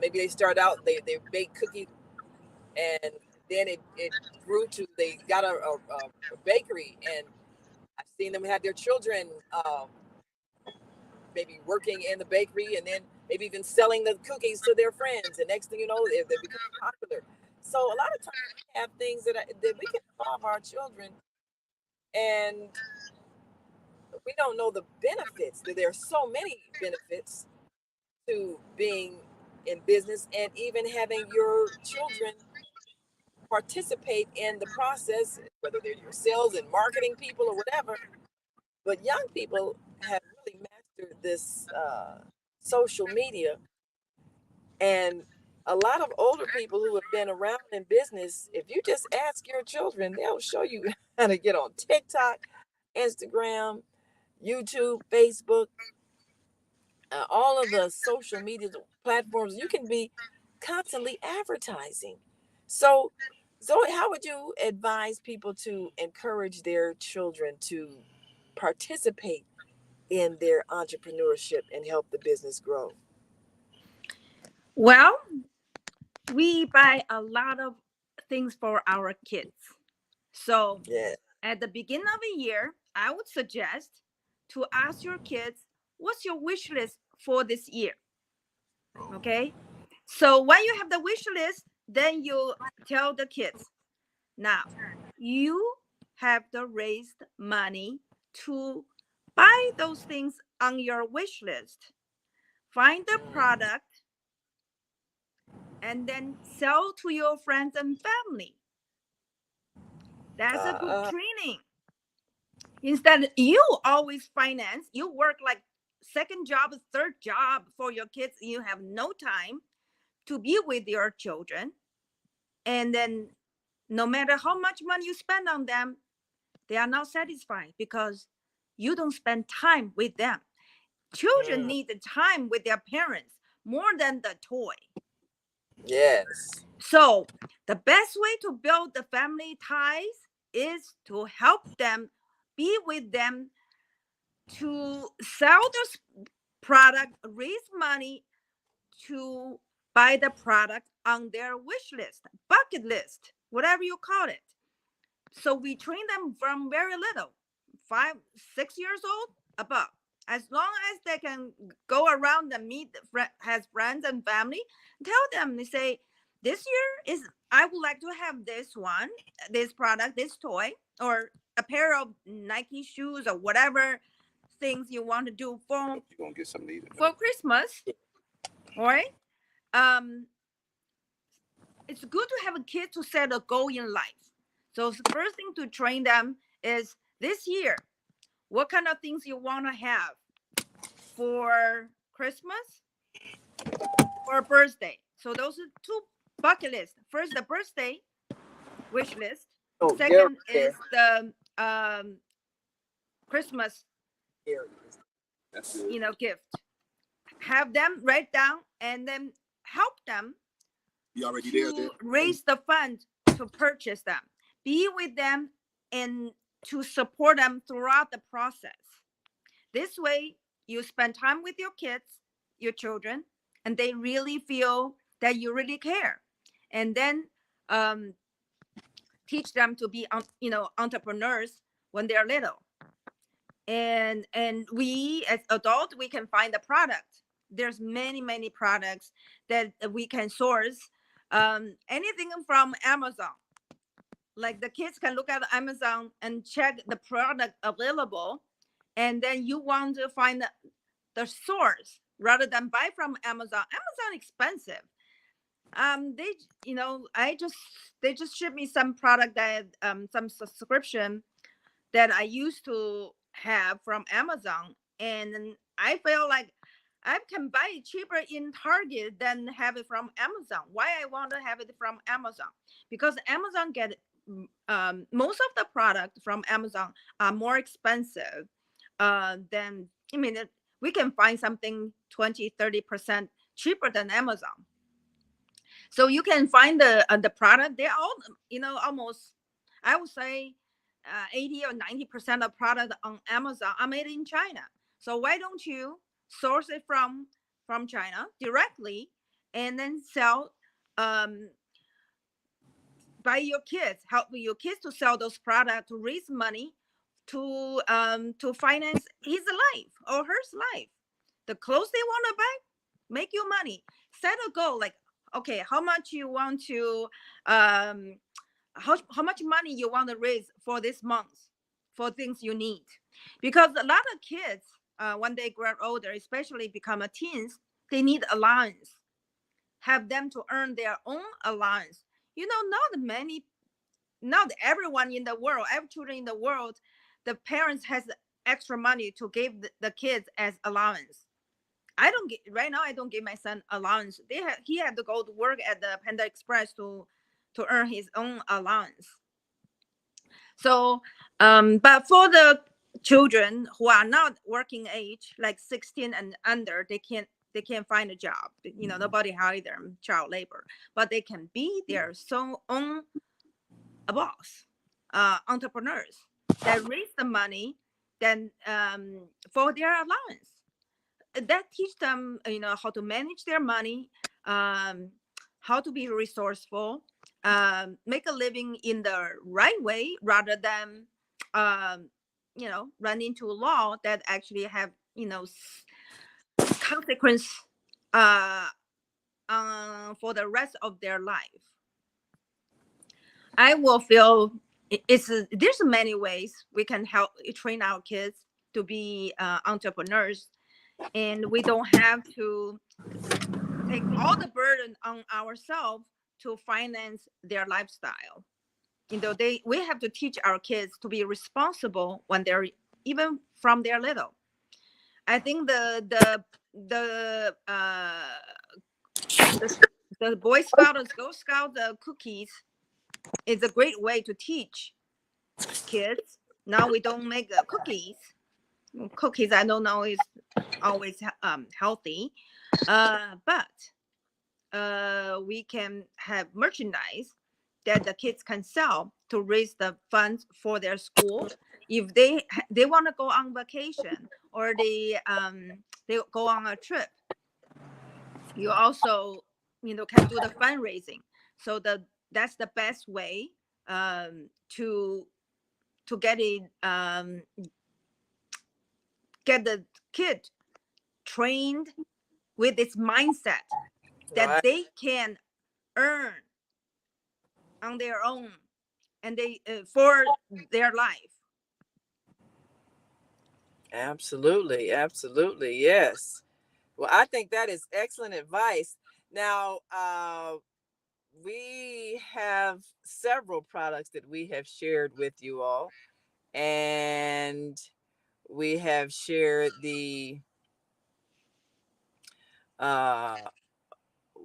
[SPEAKER 2] maybe they start out, they bake cookies, and then it grew to they got a bakery, and I've seen them have their children maybe working in the bakery, and then maybe even selling the cookies to their friends, and next thing you know, they become popular. So a lot of times we have things that we can involve our children, and we don't know the benefits. There are so many benefits to being in business, and even having your children participate in the process, whether they're your sales and marketing people or whatever. But young people have really mastered this social media, and a lot of older people who have been around in business, if you just ask your children, they'll show you how to get on TikTok, Instagram, YouTube, Facebook, all of the social media platforms. You can be constantly advertising. So, Zoe, how would you advise people to encourage their children to participate in their entrepreneurship and help the business grow?
[SPEAKER 3] Well, we buy a lot of things for our kids. So
[SPEAKER 2] Yeah.
[SPEAKER 3] at the beginning of the year, I would suggest to ask your kids, what's your wish list for this year? Okay. So when you have the wish list, then you tell the kids, now you have to raise money to buy those things on your wish list. Find the product and then sell to your friends and family. That's a good training. Instead, you always finance, you work like second job, third job for your kids. You have no time to be with your children. And then no matter how much money you spend on them, they are not satisfied because you don't spend time with them. Children need the time with their parents more than the toy.
[SPEAKER 2] Yes.
[SPEAKER 3] So the best way to build the family ties is to help them, be with them, to sell this product, raise money to buy the product on their wish list, bucket list, whatever you call it. So we train them from very little, 5, 6 years old above. As long as they can go around and meet has friends and family, tell them, they say, this year is, I would like to have this one, this product, this toy, or a pair of Nike shoes or whatever things you want to do for Christmas. All right. It's good to have a kid to set a goal in life. So the first thing to train them is this year, what kind of things you want to have for Christmas or birthday. So those are 2 bucket lists. First, the birthday wish list. Second is the Christmas, gift. Have them write down and then help them to raise the funds to purchase them. Be with them and to support them throughout the process. This way, you spend time with your kids, your children, and they really feel that you really care. And then teach them to be, entrepreneurs when they're little. And we as adults, we can find the product. There's many products that we can source. Anything from Amazon. Like the kids can look at Amazon and check the product available, and then you want to find the source rather than buy from Amazon. Amazon expensive. They, they just ship me some product that some subscription that I used to have from Amazon, and then I feel like I can buy it cheaper in Target than have it from Amazon. Why I want to have it from Amazon? Because Amazon get most of the product from Amazon are more expensive than, we can find something 20-30% cheaper than Amazon. So you can find the product. They're all, almost, I would say 80 or 90% of product on Amazon are made in China. So why don't you source it from China directly and then sell, by your kids, help your kids to sell those products, to raise money to finance his life or her life. The clothes they want to buy, make you money. Set a goal, like, okay, how much you want to how much money you want to raise for this month for things you need. Because a lot of kids, when they grow older, especially become a teens, they need allowance. Have them to earn their own allowance. Not everyone in the world, every children in the world, the parents has extra money to give the kids as allowance. I don't get right now. I don't give my son allowance. He had to go to work at the Panda Express to earn his own allowance. So, but for the children who are not working age, like 16 and under, they can't find a job. Nobody hire them, child labor, but they can be their own boss, entrepreneurs that raise the money then for their allowance. That teach them, how to manage their money, how to be resourceful, make a living in the right way, rather than, run into law that actually have, consequence for the rest of their life. I will feel there's many ways we can help train our kids to be entrepreneurs, and we don't have to take all the burden on ourselves to finance their lifestyle. We have to teach our kids to be responsible when they're even from their little. I think the Boy Scout or Girl Scout cookies is a great way to teach kids. Now we don't make cookies. Cookies, I don't know, is always healthy, but we can have merchandise that the kids can sell to raise the funds for their school. If they want to go on vacation, or they go on a trip, you also can do the fundraising. So that's the best way to get it, get the kid trained with this mindset that
[SPEAKER 2] Right.
[SPEAKER 3] they can earn on their own, and they for their life.
[SPEAKER 2] Absolutely. Absolutely. Yes. Well, I think that is excellent advice. Now, we have several products that we have shared with you all, and we have shared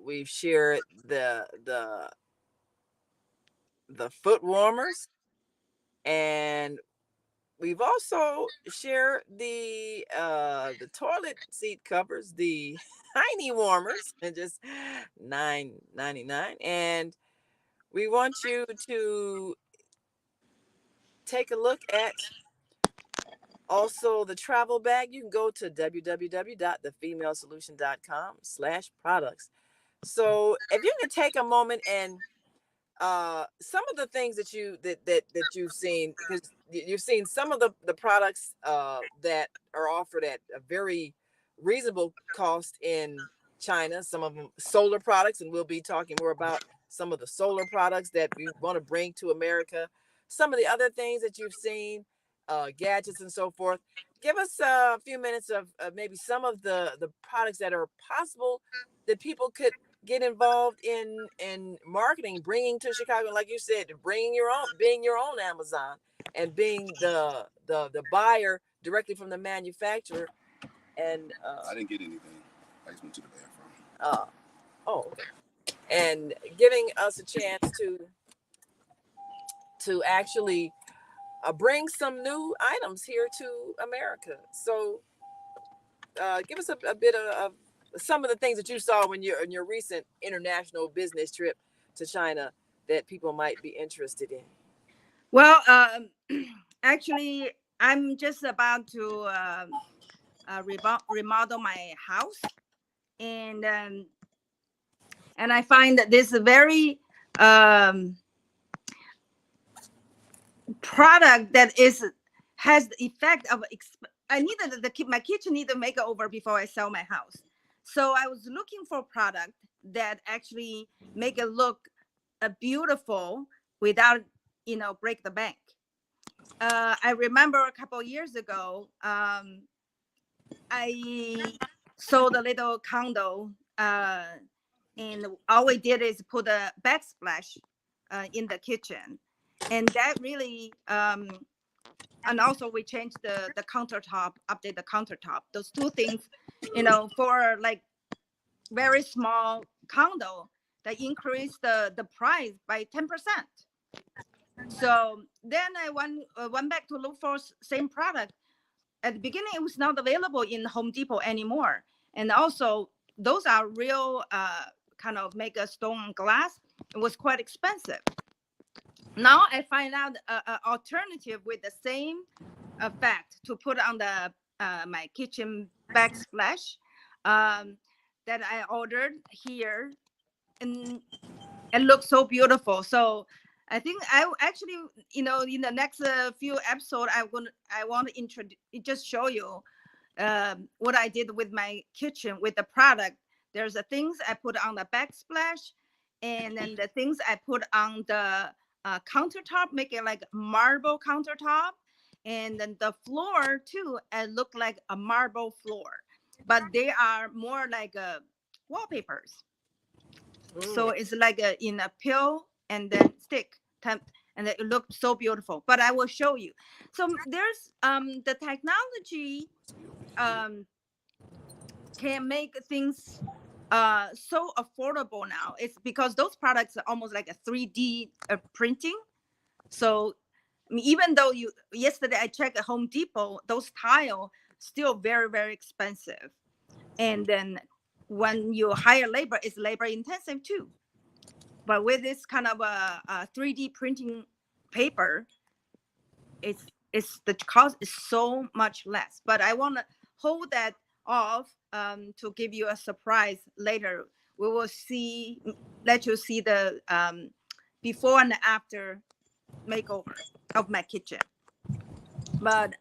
[SPEAKER 2] we've shared the foot warmers, and we've also shared the toilet seat covers, the tiny warmers, and just $9.99. And we want you to take a look at also the travel bag. You can go to www.thefemalesolution.com/products. So if you can take a moment and some of the things that you've seen, because you've seen some of the products that are offered at a very reasonable cost in China, some of them solar products, and we'll be talking more about some of the solar products that we want to bring to America. Some of the other things that you've seen, gadgets and so forth. Give us a few minutes of maybe some of the products that are possible that people could get involved in marketing, bringing to Chicago. Like you said, bringing your own, being your own Amazon, and being the buyer directly from the manufacturer. And
[SPEAKER 8] I didn't get anything. I just went to the bathroom.
[SPEAKER 2] Okay. And giving us a chance to actually bring some new items here to America. So give us a bit of some of the things that you saw when you're in your recent international business trip to China that people might be interested in.
[SPEAKER 3] Well, actually, I'm just about to remodel my house, and I find that this very product that has the effect of I needed my kitchen need to make it over before I sell my house. So I was looking for a product that actually make it look beautiful without break the bank. I remember a couple of years ago, I sold a little condo, and all we did is put a backsplash in the kitchen, and that really and also we changed the countertop, update the countertop. Those two things, for like very small condo, that increased the price by 10%. So then I went back to look for same product. At the beginning, it was not available in Home Depot anymore, and also those are real kind of make a stone glass. It was quite expensive. Now I find out an alternative with the same effect to put on the my kitchen backsplash that I ordered here, and it looks so beautiful. So I think I actually, in the next few episodes, I want to introduce, just show you what I did with my kitchen with the product. There's the things I put on the backsplash, and then the things I put on the countertop, make it like marble countertop, and then the floor too, it look like a marble floor, but they are more like wallpapers. So it's like in a pill and then stick, and it looked so beautiful. But I will show you. So there's the technology can make things so affordable now. It's because those products are almost like a 3D printing. So even though yesterday I checked at Home Depot, those tile still very, very expensive. And then when you hire labor, it's labor intensive too. But with this kind of a 3D printing paper, it's the cost is so much less. But I want to hold that off to give you a surprise later. We will let you see the before and after makeover of my kitchen. But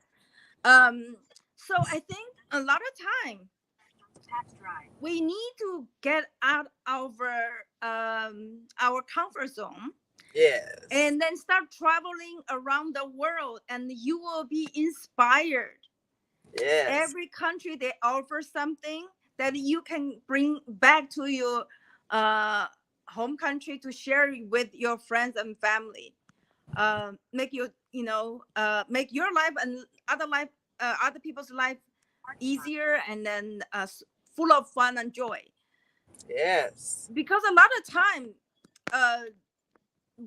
[SPEAKER 3] so I think a lot of time we need to get out of our comfort zone.
[SPEAKER 2] Yes.
[SPEAKER 3] And then start traveling around the world, and you will be inspired.
[SPEAKER 2] Yes.
[SPEAKER 3] Every country they offer something that you can bring back to your home country to share with your friends and family. Make make your life and other people's life easier, and then full of fun and joy.
[SPEAKER 2] Yes.
[SPEAKER 3] Because a lot of time,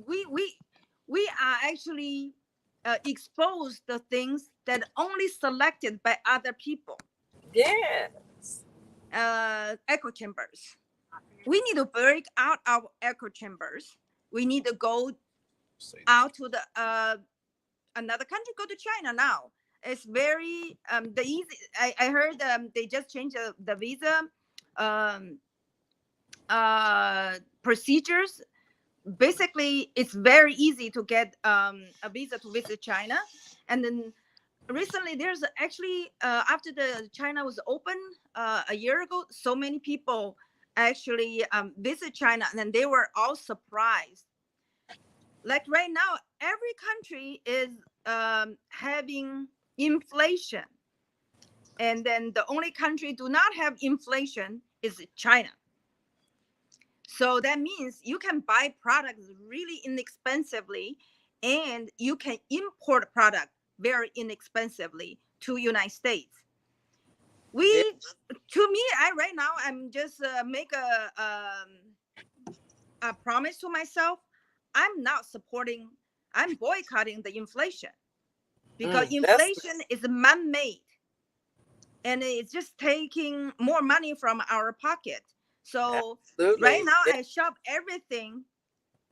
[SPEAKER 3] we are actually exposed to things that only selected by other people.
[SPEAKER 2] Yes.
[SPEAKER 3] Echo chambers. We need to break out our echo chambers. We need to go out to the another country. Go to China now. It's very the easy. I heard they just changed the visa procedures. Basically, it's very easy to get a visa to visit China. And then recently, there's actually after the China was open a year ago, so many people actually visit China, and then they were all surprised. Like right now, every country is having inflation. And then the only country do not have inflation is China. So that means you can buy products really inexpensively, and you can import product very inexpensively to United States. To me, right now I'm just make a promise to myself. I'm boycotting the inflation, because inflation is man-made, and it's just taking more money from our pocket. So right now I shop everything,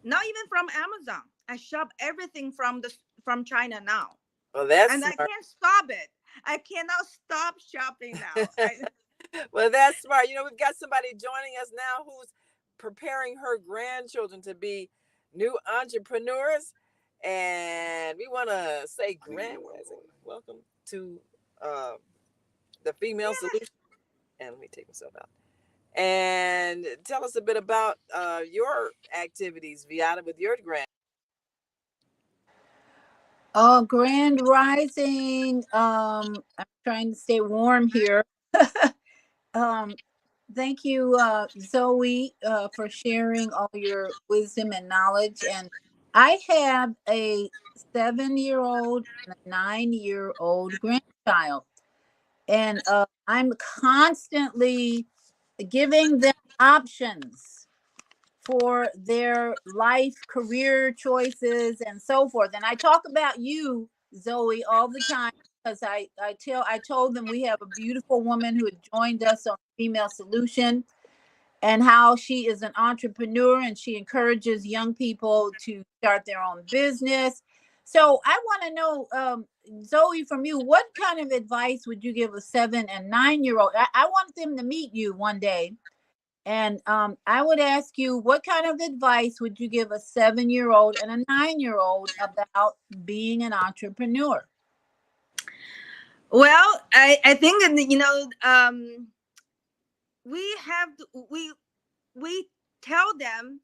[SPEAKER 3] not even from Amazon. I shop everything from China now.
[SPEAKER 2] Well, that's
[SPEAKER 3] and
[SPEAKER 2] smart.
[SPEAKER 3] I can't stop it. I cannot stop shopping now.
[SPEAKER 2] Well, that's smart. You know, we've got somebody joining us now who's preparing her grandchildren to be new entrepreneurs. And we want to say welcome to the Female Solution. And let me take myself out. And tell us a bit about your activities, Viata, with your grand.
[SPEAKER 9] Oh, Grand Rising. I'm trying to stay warm here. Thank you, Zoe, for sharing all your wisdom and knowledge. And I have a 7-year-old and a 9-year-old grandchild. And I'm constantly giving them options for their life, career choices, and so forth. And I talk about you, Zoe, all the time, because I told them we have a beautiful woman who had joined us on Female Solution, and how she is an entrepreneur and she encourages young people to start their own business. So I want to know, Zoe, from you, what kind of advice would you give a 7 and 9-year-old? I want them to meet you one day. And I would ask you, what kind of advice would you give a 7-year-old and a 9-year-old about being an entrepreneur?
[SPEAKER 3] Well, I think, we have to, we tell them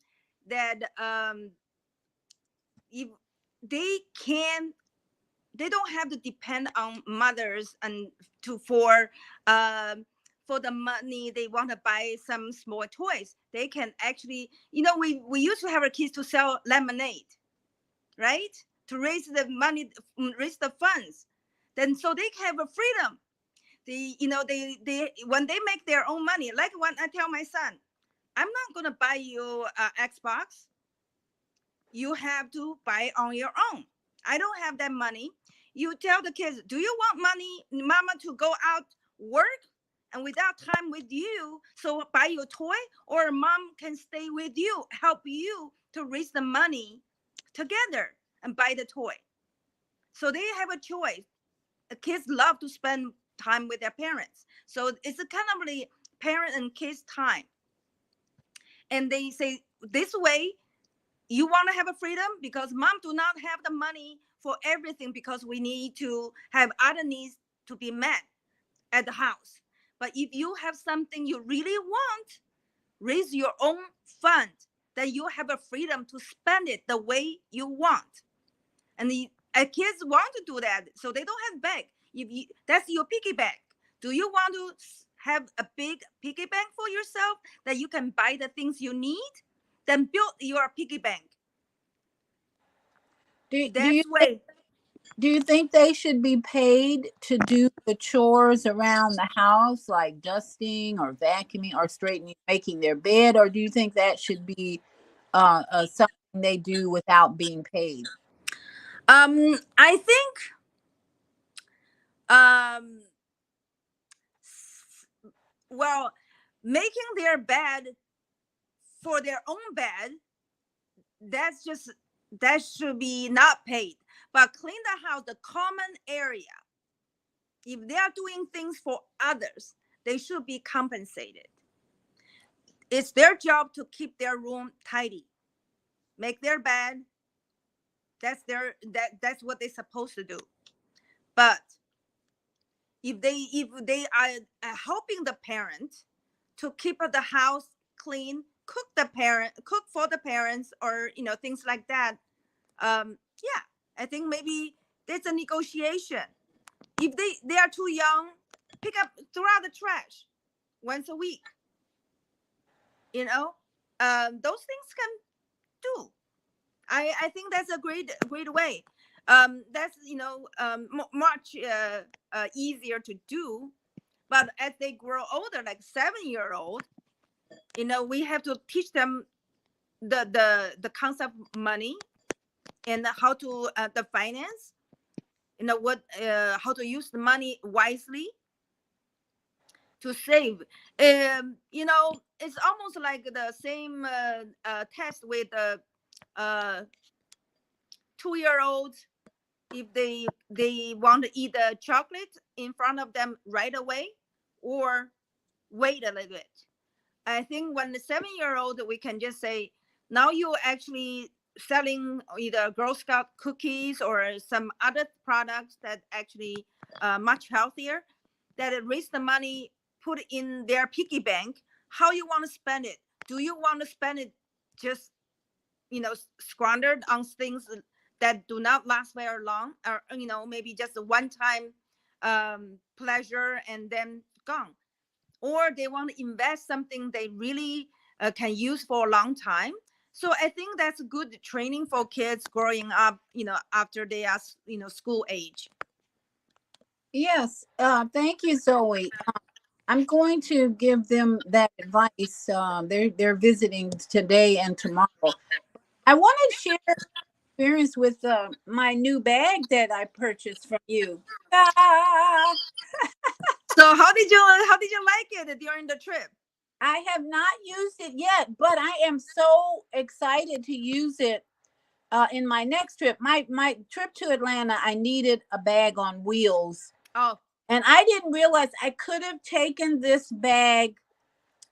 [SPEAKER 3] that if they don't have to depend on mothers and for the money they want to buy some small toys. They can actually, we used to have our kids to sell lemonade, right? To raise the money, raise the funds. Then so they have a freedom. They when they make their own money, like when I tell my son, I'm not gonna buy you Xbox. You have to buy on your own. I don't have that money. You tell the kids, do you want money, mama, to go out work and without time with you, so buy your toy, or mom can stay with you, help you to raise the money together and buy the toy. So they have a choice. The kids love to spend time with their parents. So it's a kind of really parent and kids time. And they say, this way, you want to have a freedom because mom do not have the money for everything, because we need to have other needs to be met at the house. But if you have something you really want, raise your own fund, then you have a freedom to spend it the way you want. And the kids want to do that, so they don't have bag. That's your piggy bank. Do you want to have a big piggy bank for yourself that you can buy the things you need? Then build your piggy bank.
[SPEAKER 9] Do you think they should be paid to do the chores around the house, like dusting or vacuuming or straightening, making their bed? Or do you think that should be something they do without being paid?
[SPEAKER 3] I think well, making their bed for their own bed, that should be not paid. But clean the house, the common area, if they are doing things for others, they should be compensated. It's their job to keep their room tidy, make their bed. That's what they're supposed to do. But if they are helping the parent to keep the house clean, cook for the parents, or things like that, I think maybe There's a negotiation. If they are too young, throw out the trash once a week. You know, those things can do. I think that's a great way. That's much easier to do. But as they grow older, like 7-year-old, we have to teach them the concept of money and how to the finance. How to use the money wisely to save. It's almost like the same test with 2-year-olds. If they want to eat the chocolate in front of them right away, or wait a little bit. I think when the 7-year-old, we can just say, now you're actually selling either Girl Scout cookies or some other products that actually much healthier, that raise the money, put in their piggy bank. How you want to spend it? Do you want to spend it just squandered on things that do not last very long, or maybe just a one-time pleasure and then gone? Or they want to invest something they really can use for a long time. So I think that's good training for kids growing up, after they are, school age.
[SPEAKER 9] Yes. Thank you, Zoe. I'm going to give them that advice. They're visiting today and tomorrow. I want to share experience with my new bag that I purchased from you. Ah!
[SPEAKER 3] So how did you like it during the trip?
[SPEAKER 9] I have not used it yet, but I am so excited to use it in my next trip. My trip to Atlanta, I needed a bag on wheels.
[SPEAKER 3] Oh.
[SPEAKER 9] And I didn't realize I could have taken this bag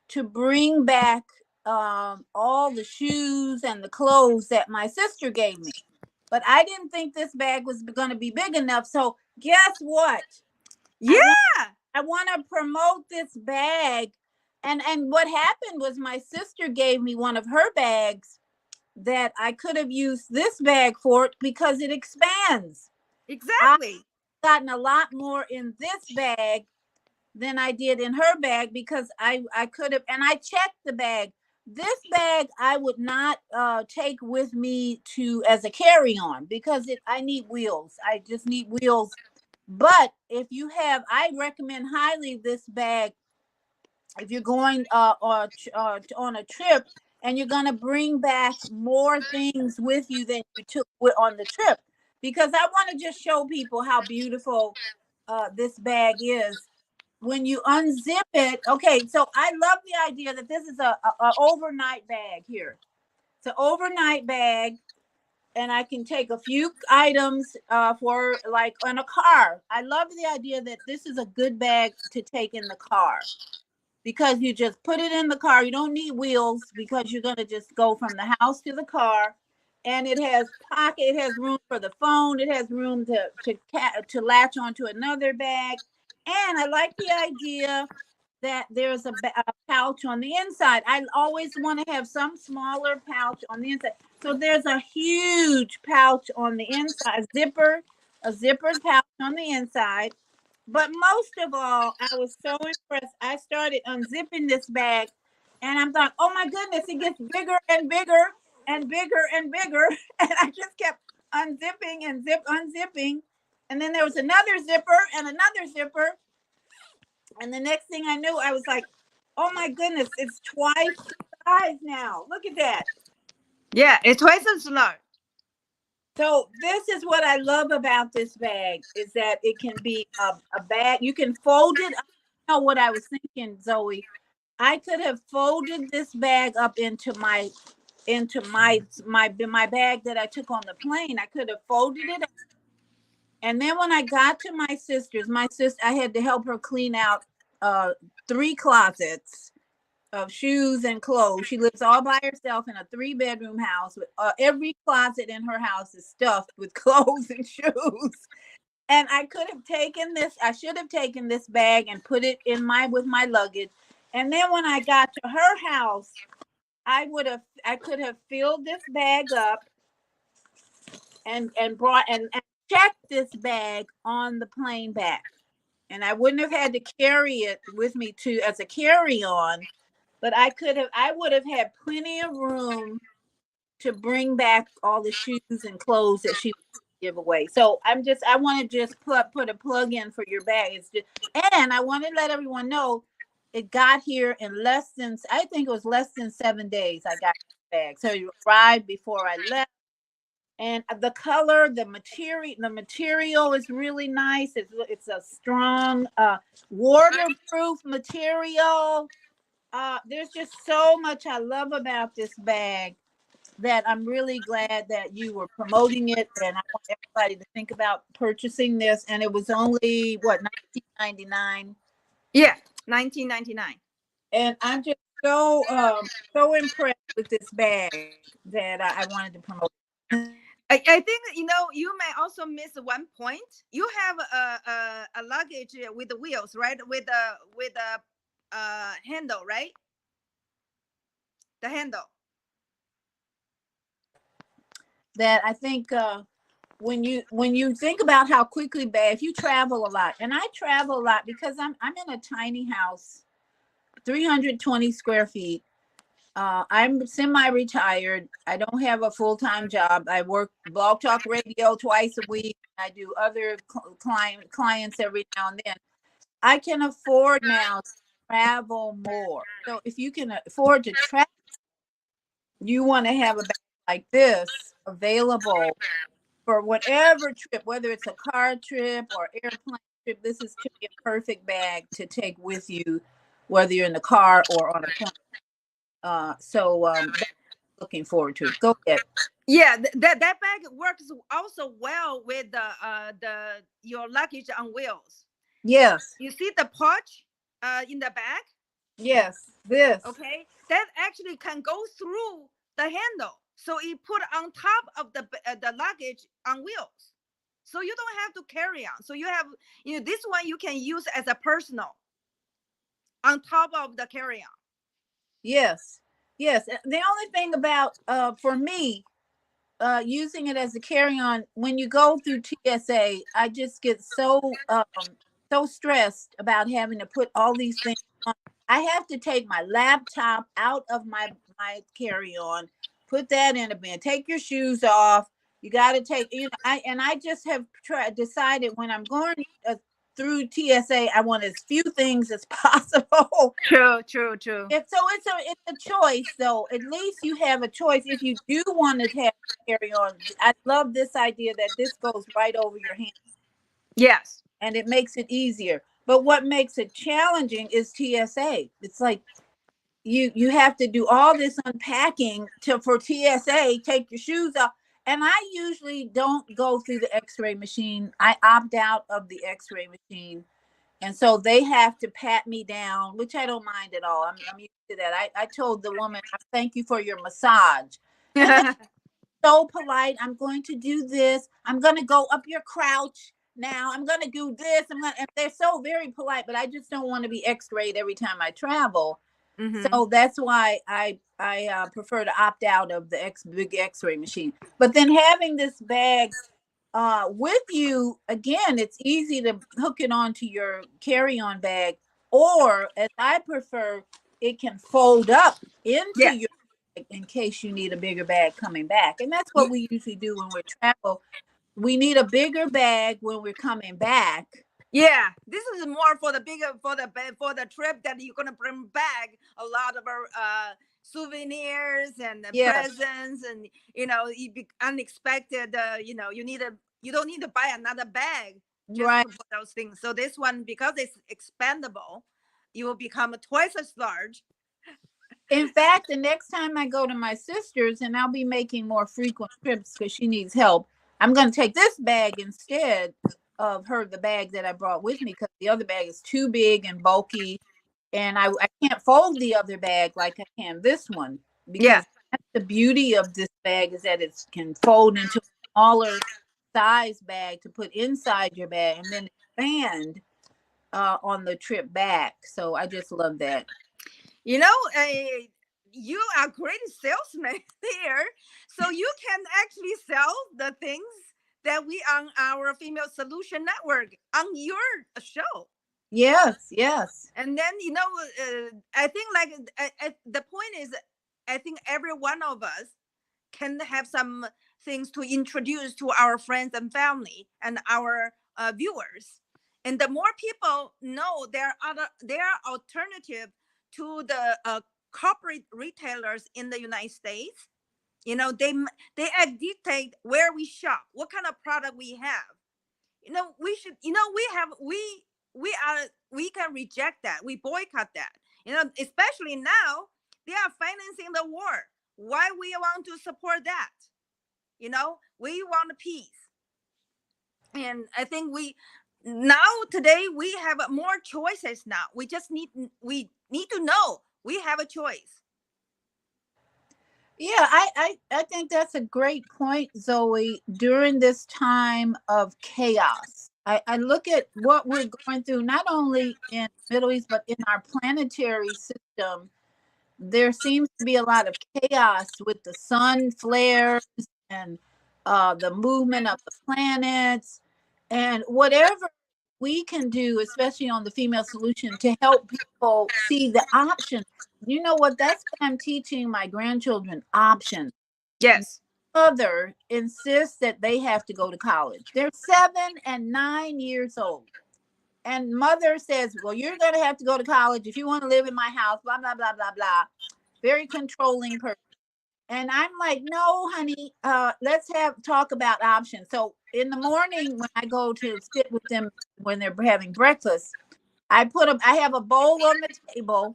[SPEAKER 9] to bring back all the shoes and the clothes that my sister gave me. But I didn't think this bag was going to be big enough. So guess what?
[SPEAKER 3] Yeah.
[SPEAKER 9] I want to promote this bag. And what happened was my sister gave me one of her bags that I could have used this bag for because it expands.
[SPEAKER 3] Exactly.
[SPEAKER 9] I've gotten a lot more in this bag than I did in her bag because I could have, and I checked the bag. This bag I would not take with me as a carry-on because I need wheels. I just need wheels. But if you have, I recommend highly this bag if you're going on a trip and you're going to bring back more things with you than you took on the trip. Because I want to just show people how beautiful this bag is. When you unzip it, okay, so I love the idea that this is a overnight bag here. It's an overnight bag, and I can take a few items for like on a car. I love the idea that this is a good bag to take in the car because you just put it in the car. You don't need wheels because you're going to just go from the house to the car. And it has pocket, it has room for the phone, it has room to latch onto another bag. And I like the idea that there's a pouch on the inside. I always want to have some smaller pouch on the inside. So there's a huge pouch on the inside, a zippered pouch on the inside. But most of all, I was so impressed. I started unzipping this bag and I'm like, oh my goodness, it gets bigger and bigger and bigger and bigger. And I just kept unzipping and unzipping. And then there was another zipper and another zipper. And the next thing I knew, I was like, oh my goodness, it's twice the size now. Look at that.
[SPEAKER 3] Yeah, it's twice as large.
[SPEAKER 9] So this is what I love about this bag is that it can be a bag. You can fold it. I know what I was thinking, Zoe. I could have folded this bag up into my bag that I took on the plane. I could have folded it up. And then when I got to my sister's, I had to help her clean out 3 closets of shoes and clothes. She lives all by herself in a 3-bedroom house with every closet in her house is stuffed with clothes and shoes. And I should have taken this bag and put it with my luggage. And then when I got to her house, I could have filled this bag up and checked this bag on the plane back, and I wouldn't have had to carry it with me to as a carry-on, but I would have had plenty of room to bring back all the shoes and clothes that she would give away. So I want to just put a plug in for your bag. And I want to let everyone know it got here in I think it was less than 7 days. I got the bag, so it arrived before I left. And the color, the material is really nice. It's a strong, waterproof material. There's just so much I love about this bag that I'm really glad that you were promoting it, and I want everybody to think about purchasing this. And it was only what, $19.99?
[SPEAKER 3] Yeah, $19.99.
[SPEAKER 9] And I'm just so impressed with this bag that I wanted to promote.
[SPEAKER 3] I think you may also miss one point. You have a luggage with the wheels, right? With a handle, right? The handle.
[SPEAKER 9] That I think when you think about how quickly if you travel a lot, and I travel a lot because I'm in a tiny house, 320 square feet. I'm semi-retired. I don't have a full-time job. I work Blog Talk Radio twice a week. I do other clients every now and then. I can afford now to travel more. So if you can afford to travel, you want to have a bag like this available for whatever trip, whether it's a car trip or airplane trip. This is to be a perfect bag to take with you, whether you're in the car or on a plane. Looking forward to it. Go ahead.
[SPEAKER 3] Yeah, that bag works also well with your luggage on wheels.
[SPEAKER 9] Yes.
[SPEAKER 3] You see the pouch in the back?
[SPEAKER 9] Yes, this.
[SPEAKER 3] Okay, that actually can go through the handle, so you put on top of the luggage on wheels, so you don't have to carry on. So you have this one you can use as a personal on top of the carry-on.
[SPEAKER 9] Yes. The only thing about for me using it as a carry-on, when you go through TSA, I just get so stressed about having to put all these things on. I have to take my laptop out of my carry-on, put that in a bin, take your shoes off. You got to take, I just have decided when I'm going through TSA, I want as few things as possible.
[SPEAKER 3] True.
[SPEAKER 9] So it's a choice, though. At least you have a choice if you do want to have carry on. I love this idea that this goes right over your hand.
[SPEAKER 3] Yes.
[SPEAKER 9] And it makes it easier. But what makes it challenging is TSA. It's like you have to do all this unpacking for TSA, take your shoes off. And I usually don't go through the x-ray machine. I opt out of the x-ray machine. And so they have to pat me down, which I don't mind at all. I'm used to that. I told the woman, thank you for your massage. So polite. I'm going to do this. I'm going to go up your crouch now. I'm going to do this. And they're so very polite, but I just don't want to be x-rayed every time I travel. Mm-hmm. So that's why I prefer to opt out of the big x-ray machine. But then having this bag with you, again, it's easy to hook it onto your carry-on bag, or as I prefer, it can fold up into your bag in case you need a bigger bag coming back. And that's what we usually do when we travel. We need a bigger bag when we're coming back.
[SPEAKER 3] Yeah, this is more for the trip that you're gonna bring back a lot of souvenirs and presents, and unexpected. You don't need to buy another bag just for those things. So this one, because it's expandable, you will become twice as large.
[SPEAKER 9] In fact, the next time I go to my sister's, and I'll be making more frequent trips because she needs help, I'm going to take this bag instead of the bag that I brought with me, because the other bag is too big and bulky, and I can't fold the other bag like I can this one. Because that's the beauty of this bag, is that it can fold into a smaller size bag to put inside your bag and then expand on the trip back. So I just love that.
[SPEAKER 3] You are a great salesman there, so you can actually sell the things that we on our Female Solution Network on your show.
[SPEAKER 9] Yes, yes.
[SPEAKER 3] And then, I think like the point is, I think every one of us can have some things to introduce to our friends and family and our viewers. And the more people know there are alternative to the corporate retailers in the United States. They dictate where we shop, what kind of product we have. We should, we can reject that. We boycott that. Especially now they are financing the war. Why we want to support that? We want peace. And I think today we have more choices now. We need to know we have a choice.
[SPEAKER 9] Yeah, I think that's a great point, Zoe. During this time of chaos, I look at what we're going through, not only in the Middle East, but in our planetary system. There seems to be a lot of chaos with the sun flares and the movement of the planets, and whatever we can do, especially on the Female Solution, to help people see the options. You know what? That's what I'm teaching my grandchildren, options.
[SPEAKER 3] Yes.
[SPEAKER 9] Mother insists that they have to go to college. They're 7 and 9 years old. And mother says, well, you're going to have to go to college if you want to live in my house, blah, blah, blah, blah, blah. Very controlling person. And I'm like, no, honey, let's talk about options. So in the morning when I go to sit with them when they're having breakfast, I have a bowl on the table,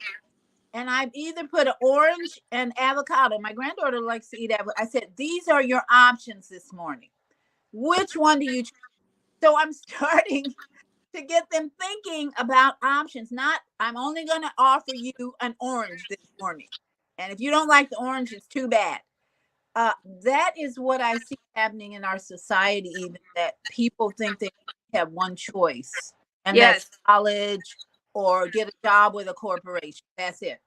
[SPEAKER 9] and I've either put an orange and avocado. My granddaughter likes to eat avocado. I said, these are your options this morning. Which one do you choose? So I'm starting to get them thinking about options. Not, I'm only going to offer you an orange this morning. And if you don't like the orange, it's too bad. That is what I see happening in our society, even that people think they have one choice, and that's college or get a job with a corporation. That's it.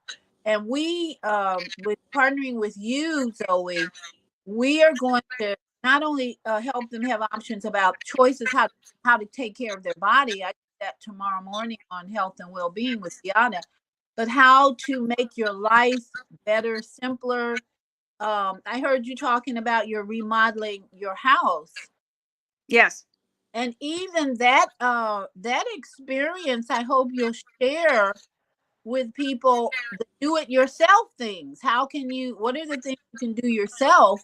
[SPEAKER 9] And we, with partnering with you, Zoe, we are going to not only help them have options about choices, how to take care of their body. I do that tomorrow morning on Health and Wellbeing with Deanna, but how to make your life better, simpler. I heard you talking about your remodeling your house.
[SPEAKER 3] Yes.
[SPEAKER 9] And even that experience, I hope you'll share with people the do-it-yourself things. What are the things you can do yourself,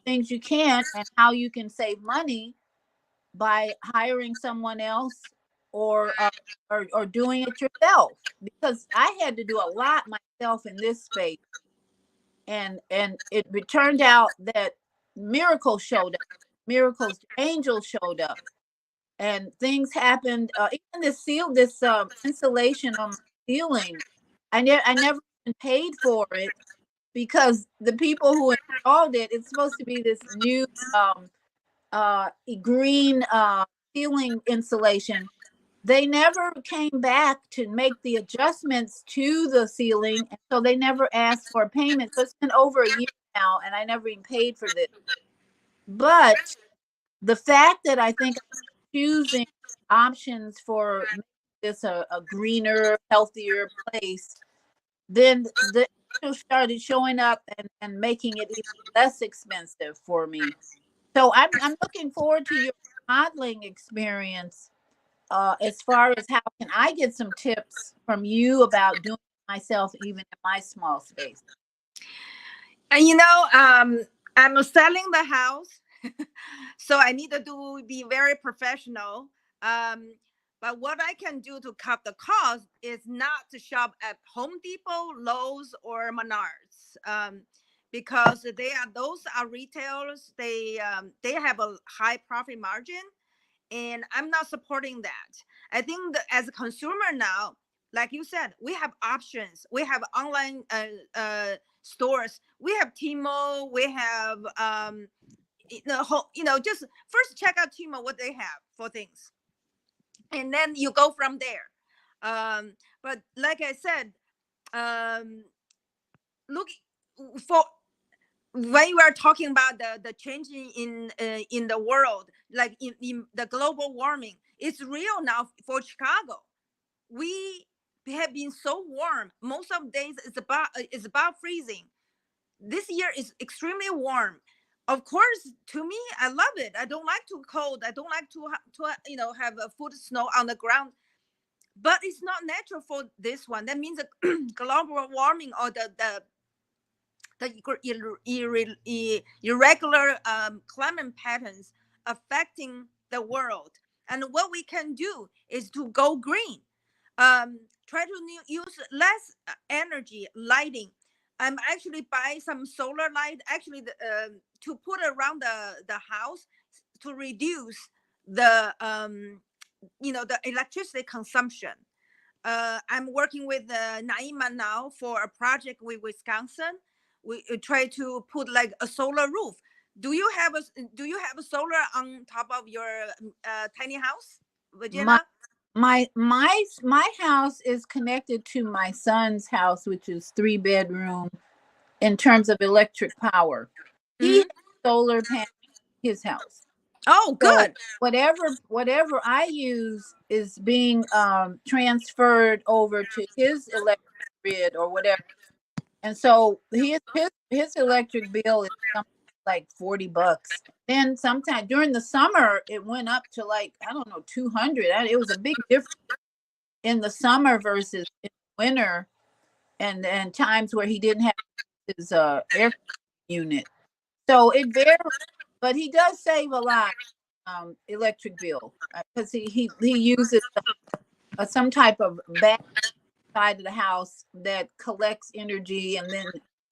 [SPEAKER 9] things you can't, and how you can save money by hiring someone else or doing it yourself? Because I had to do a lot myself in this space. And it turned out that miracles showed up, angels showed up, and things happened. Even this insulation on my ceiling, I never even paid for it, because the people who installed it's supposed to be this new green ceiling insulation. They never came back to make the adjustments to the ceiling, and so they never asked for payment. So it's been over a year now, and I never even paid for this. But the fact that I think I'm choosing options for this a greener, healthier place, then the angels started showing up and making it even less expensive for me. So I'm looking forward to your modeling experience. As far as how can I get some tips from you about doing it myself, even in my small space?
[SPEAKER 3] And I'm selling the house, so I need to be very professional. But what I can do to cut the cost is not to shop at Home Depot, Lowe's, or Menards, because those are retailers. They have a high profit margin, and I'm not supporting that. I think that as a consumer now, like you said, we have options. We have online stores. We have Tmall. We have just first check out Tmall, what they have for things, and then you go from there. But like I said, look for when you are talking about the changing in the world, like in the global warming, it's real now for Chicago. We have been so warm. Most of the days it's about freezing. This year is extremely warm. Of course, to me, I love it. I don't like too cold. I don't like to have a foot snow on the ground. But it's not natural for this one. That means the global warming or the irregular climate patterns affecting the world. And what we can do is to go green. Try to use less energy lighting. I'm actually buy some solar light actually to put around the house to reduce the the electricity consumption. I'm working with Naima now for a project with Wisconsin. We try to put like a solar roof. Do you have a solar on top of your tiny house, Virginia?
[SPEAKER 9] My house is connected to my son's house, which is 3-bedroom in terms of electric power. He has solar panels in his house.
[SPEAKER 3] Oh, good.
[SPEAKER 9] So whatever I use is being transferred over to his electric grid or whatever. And so his electric bill is something like $40. Then sometime during the summer, it went up to like, I don't know, 200. It was a big difference in the summer versus in winter, and times where he didn't have his air unit. So it varies, but he does save a lot electric bill because he uses some type of back side of the house that collects energy and then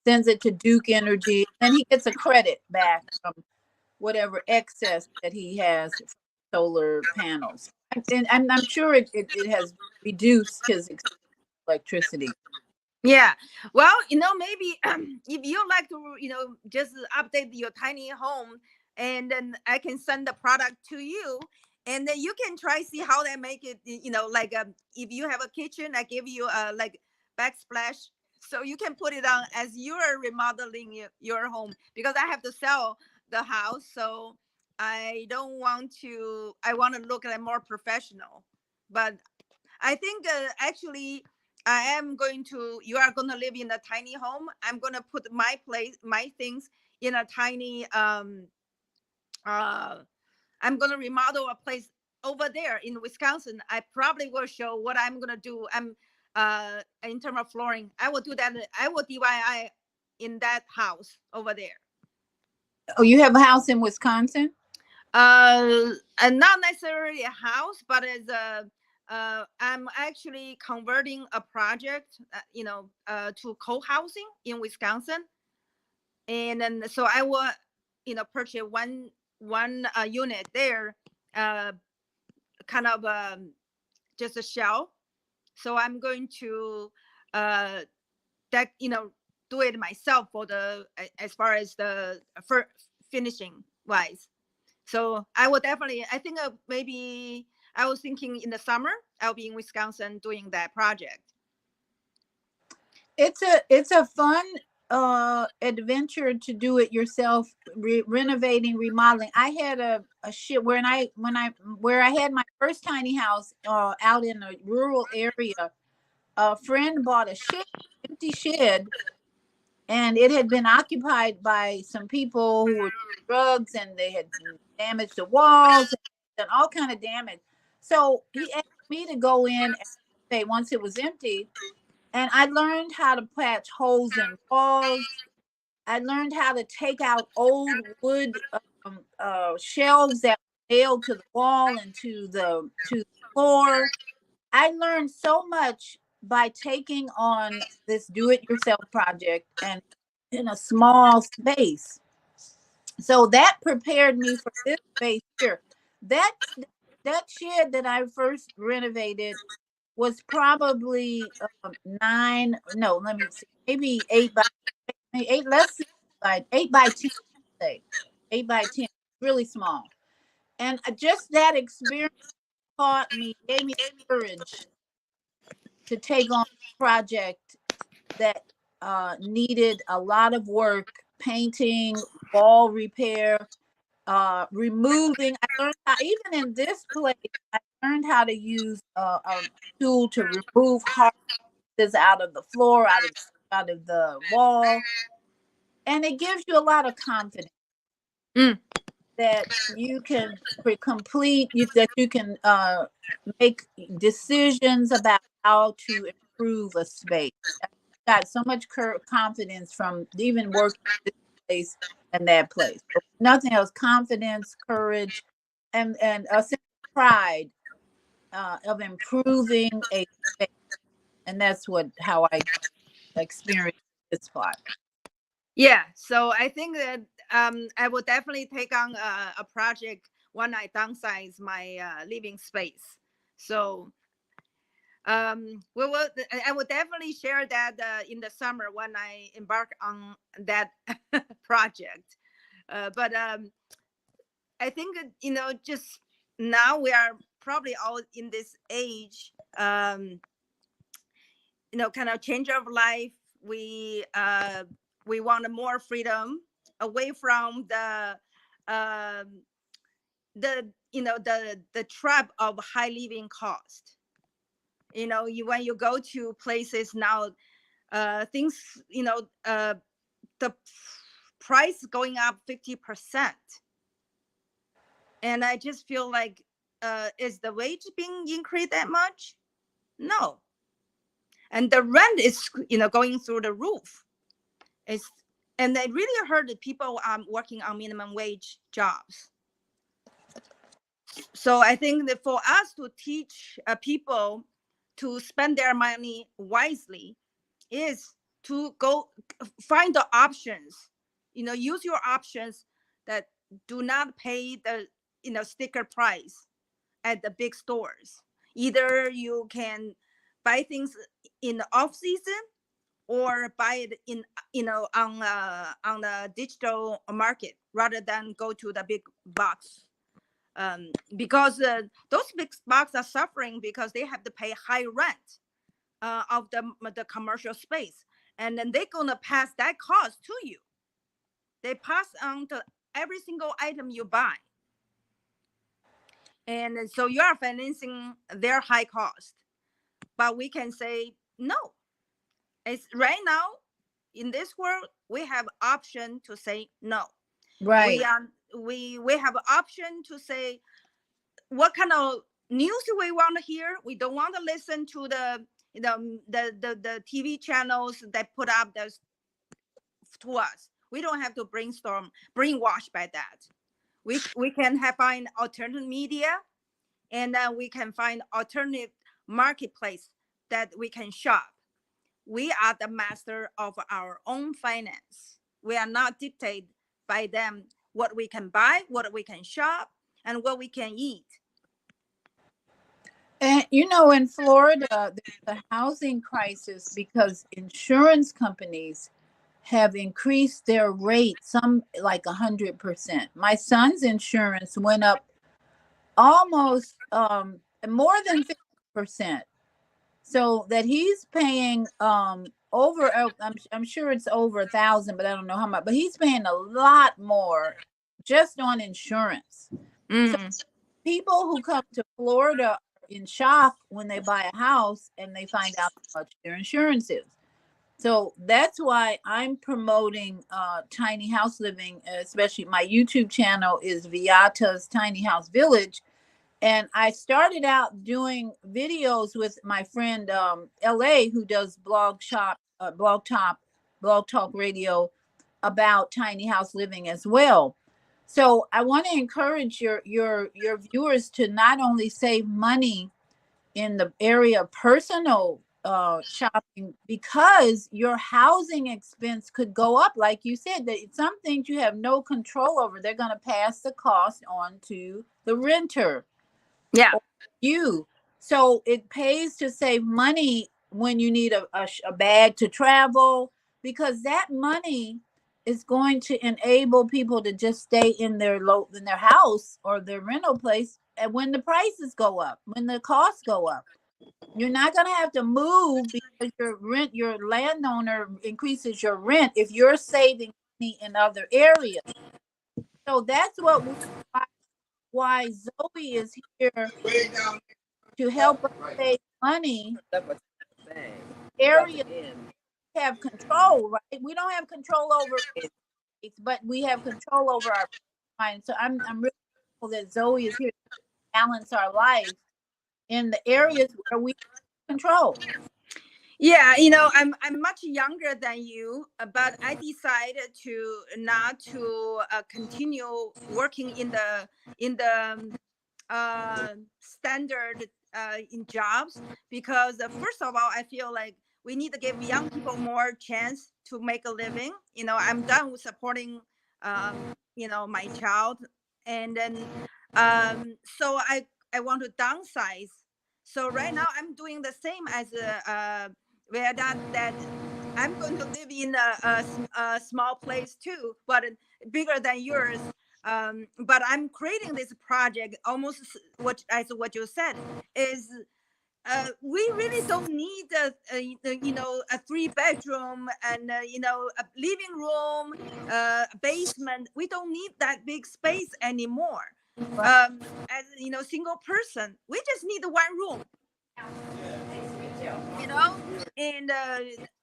[SPEAKER 9] sends it to Duke Energy, and he gets a credit back from whatever excess that he has from solar panels. And I'm sure it has reduced his electricity.
[SPEAKER 3] Yeah. Well, maybe if you like to, just update your tiny home, and then I can send the product to you, and then you can try see how they make it. Like if you have a kitchen, I give you like backsplash, so you can put it on as you're remodeling your home, because I have to sell the house, so I don't want to. I want to look like more professional, but I think actually you are going to live in a tiny home. I'm going to put my things in a tiny, I'm going to remodel a place over there in Wisconsin. I probably will show what I'm going to do. In terms of flooring, I will do that. I will DIY in that house over there.
[SPEAKER 9] Oh, you have a house in Wisconsin?
[SPEAKER 3] And not necessarily a house, but as I'm actually converting a project, to co-housing in Wisconsin, and then so I will, purchase one unit there, kind of just a shell. So I'm going to do it myself for as far as the finishing wise. So I will definitely. I think maybe I was thinking in the summer I'll be in Wisconsin doing that project.
[SPEAKER 9] It's a fun adventure to do it yourself, renovating, remodeling. I had a shed where I had my first tiny house out in a rural area. A friend bought a empty shed, and it had been occupied by some people who were doing drugs, and they had damaged the walls and all kind of damage. So he asked me to go in and say once it was empty, and I learned how to patch holes in walls. I learned how to take out old wood shelves that were nailed to the wall and to the floor. I learned so much by taking on this do-it-yourself project and in a small space. So that prepared me for this space here. That shed that I first renovated was probably maybe 8 by 8, less than 8 by 10, say 8 by 10, really small. And just that experience gave me courage to take on a project that needed a lot of work painting, wall repair, removing. I learned how, even in this place, I learned how to use a tool to remove hard pieces out of the floor, out of the wall, and it gives you a lot of confidence that you can that you can make decisions about how to improve a space. I got so much confidence from even working this place and that place. But nothing else, confidence, courage, and a sense of pride of improving a space. And that's how I experienced this spot.
[SPEAKER 3] Yeah, so I think that I will definitely take on a project when I downsize my living space. So I will definitely share that in the summer when I embark on that project. But I think, just now we are probably all in this age, kind of change of life. We want more freedom away from the trap of high living cost. When you go to places now, things, the price going up 50%. And I just feel like, is the wage being increased that much? No. And the rent is, going through the roof. And I really heard that people are working on minimum wage jobs. So I think that for us to teach people to spend their money wisely is to go find the options, use your options that do not pay the, sticker price at the big stores. Either you can buy things in the off season or buy it in, on the digital market rather than go to the big box. Because those big box are suffering because they have to pay high rent of the commercial space, and then they're gonna pass that cost to you. They pass on to every single item you buy, and so you are financing their high cost. But we can say no. It's right now in this world we have option to say no.
[SPEAKER 9] Right.
[SPEAKER 3] We have an option to say what kind of news we want to hear. We don't want to listen to the TV channels that put up this to us. We don't have to brainwash by that. We can find alternative media, and then we can find alternative marketplace that we can shop. We are the master of our own finance. We are not dictated by them what we can buy, what we can shop, and what we can eat.
[SPEAKER 9] And in Florida, there's a housing crisis because insurance companies have increased their rate, some like 100%. My son's insurance went up almost more than 50%. So that he's paying over, I'm sure it's over $1,000, but I don't know how much, but he's paying a lot more just on insurance.
[SPEAKER 3] Mm-hmm.
[SPEAKER 9] So people who come to Florida are in shock when they buy a house and they find out how much their insurance is. So that's why I'm promoting tiny house living, especially my YouTube channel is Viata's Tiny House Village. And I started out doing videos with my friend LA, who does Blog Talk Radio about tiny house living as well. So I want to encourage your viewers to not only save money in the area of personal shopping, because your housing expense could go up. Like you said, that some things you have no control over. They're going to pass the cost on to the renter.
[SPEAKER 3] Yeah.
[SPEAKER 9] You. So it pays to save money when you need a bag to travel, because that money is going to enable people to just stay in their house or their rental place. And when the prices go up, when the costs go up, you're not going to have to move because your landowner increases your rent if you're saving money in other areas. So that's why Zoe is here to help us save money. Areas have control, right? We don't have control over it, but we have control over our mind. So I'm really grateful that Zoe is here to balance our life in the areas where we control.
[SPEAKER 3] Yeah, I'm much younger than you, but I decided to not to continue working in the standard in jobs, because first of all, I feel like we need to give young people more chance to make a living. I'm done with supporting my child, and then so I want to downsize. So right now I'm doing the same as that I'm going to live in a small place too, but bigger than yours. But I'm creating this project almost what you said is we really don't need a 3-bedroom and a living room, basement. We don't need that big space anymore. As single person, we just need one room. And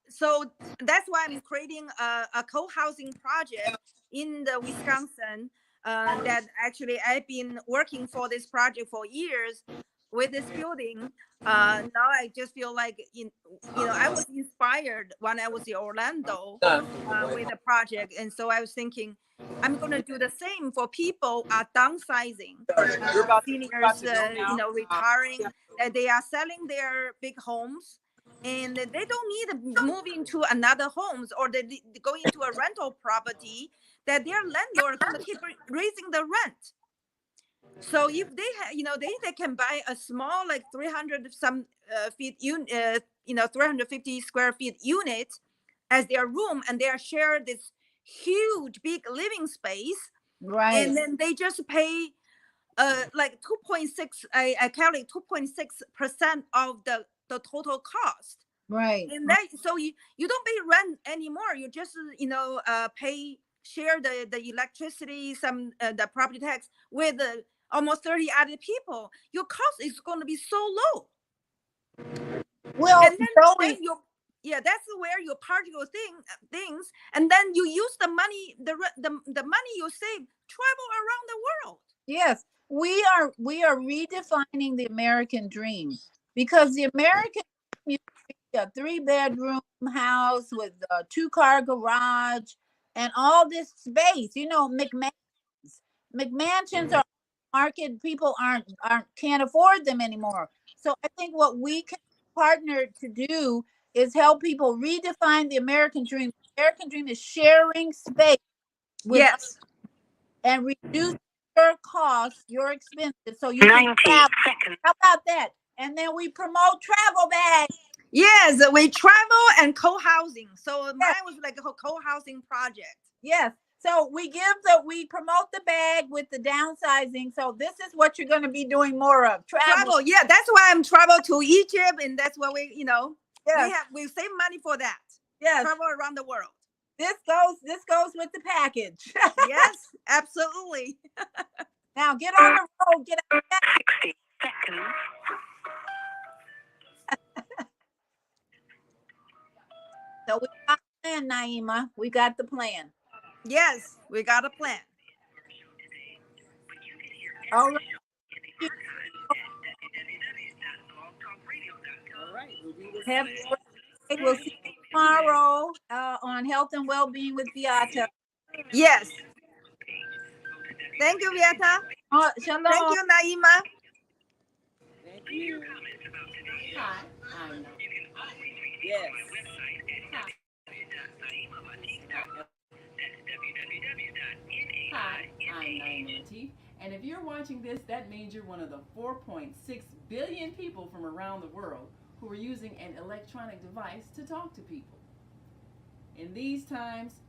[SPEAKER 3] so that's why I'm creating a co-housing project in the Wisconsin. That actually I've been working for this project for years with this building. Now I just feel like I was inspired when I was in Orlando with the project, and so I was thinking I'm going to do the same for people downsizing, seniors, retiring, that they are selling their big homes. And they don't need to move into another homes, or they go into a rental property that their landlord going to keep raising the rent. So if they they can buy a small, like 300 some feet 350 square feet unit as their room, and they are share this huge big living space,
[SPEAKER 9] right?
[SPEAKER 3] And then they just pay like 2.6. I calculate 2.6% of the total cost,
[SPEAKER 9] right?
[SPEAKER 3] And that, so you don't pay rent anymore. You just share the electricity, some the property tax with almost 30 other people. Your cost is going to be so low.
[SPEAKER 9] Well,
[SPEAKER 3] and then that's where you part your things, and then you use the money, the money you save, travel around the world.
[SPEAKER 9] Yes, we are redefining the American dream, because the American dream used to be a 3-bedroom house with a 2-car garage and all this space. McMansions are market. People can't afford them anymore. So I think what we can partner to do is help people redefine the American dream. The American dream is sharing space with others and reduce your costs, your expenses, so you can travel. How about that? And then we promote travel bags.
[SPEAKER 3] Yes, we travel and co-housing. So mine was like a co-housing project.
[SPEAKER 9] Yes. So we promote the bag with the downsizing. So this is what you're going to be doing more of. Travel.
[SPEAKER 3] Yeah, that's why I'm travel to Egypt, and that's why we save money for that.
[SPEAKER 9] Yes.
[SPEAKER 3] Travel around the world.
[SPEAKER 9] This goes with the package.
[SPEAKER 3] Yes, absolutely.
[SPEAKER 9] Now get on the road. Get out.
[SPEAKER 7] 60 seconds.
[SPEAKER 9] So we got the plan, Naima. We got the plan.
[SPEAKER 3] Yes, we got a plan.
[SPEAKER 9] All right. We'll see you tomorrow on Health and Wellbeing with Beata.
[SPEAKER 3] Yes. Thank you, Beata.
[SPEAKER 9] Shalom.
[SPEAKER 3] Thank you, Naima.
[SPEAKER 2] Thank you.
[SPEAKER 1] Hi, I'm
[SPEAKER 2] Yes.
[SPEAKER 1] Hi, I'm Naima Latif, and if you're watching this, that means you're one of the 4.6 billion people from around the world who are using an electronic device to talk to people. In these times,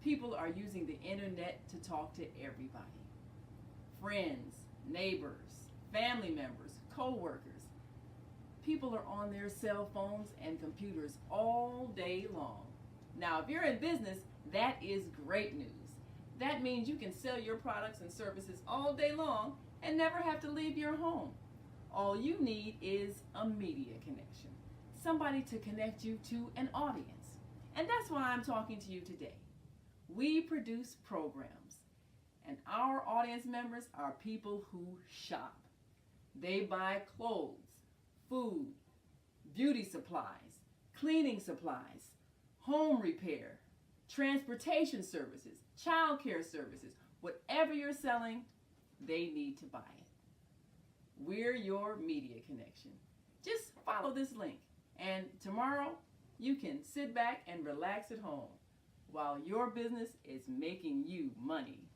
[SPEAKER 1] people are using the internet to talk to everybody. Friends, neighbors, family members, co-workers. People are on their cell phones and computers all day long. Now, if you're in business, That is great news. That means you can sell your products and services all day long and never have to leave your home. All you need is a media connection, somebody to connect you to an audience. And that's why I'm talking to you today. We produce programs, and our audience members are people who shop. They buy clothes, food, beauty supplies, cleaning supplies, home repair, transportation services, childcare services. Whatever you're selling, they need to buy it. We're your media connection. Just follow this link, and tomorrow you can sit back and relax at home while your business is making you money.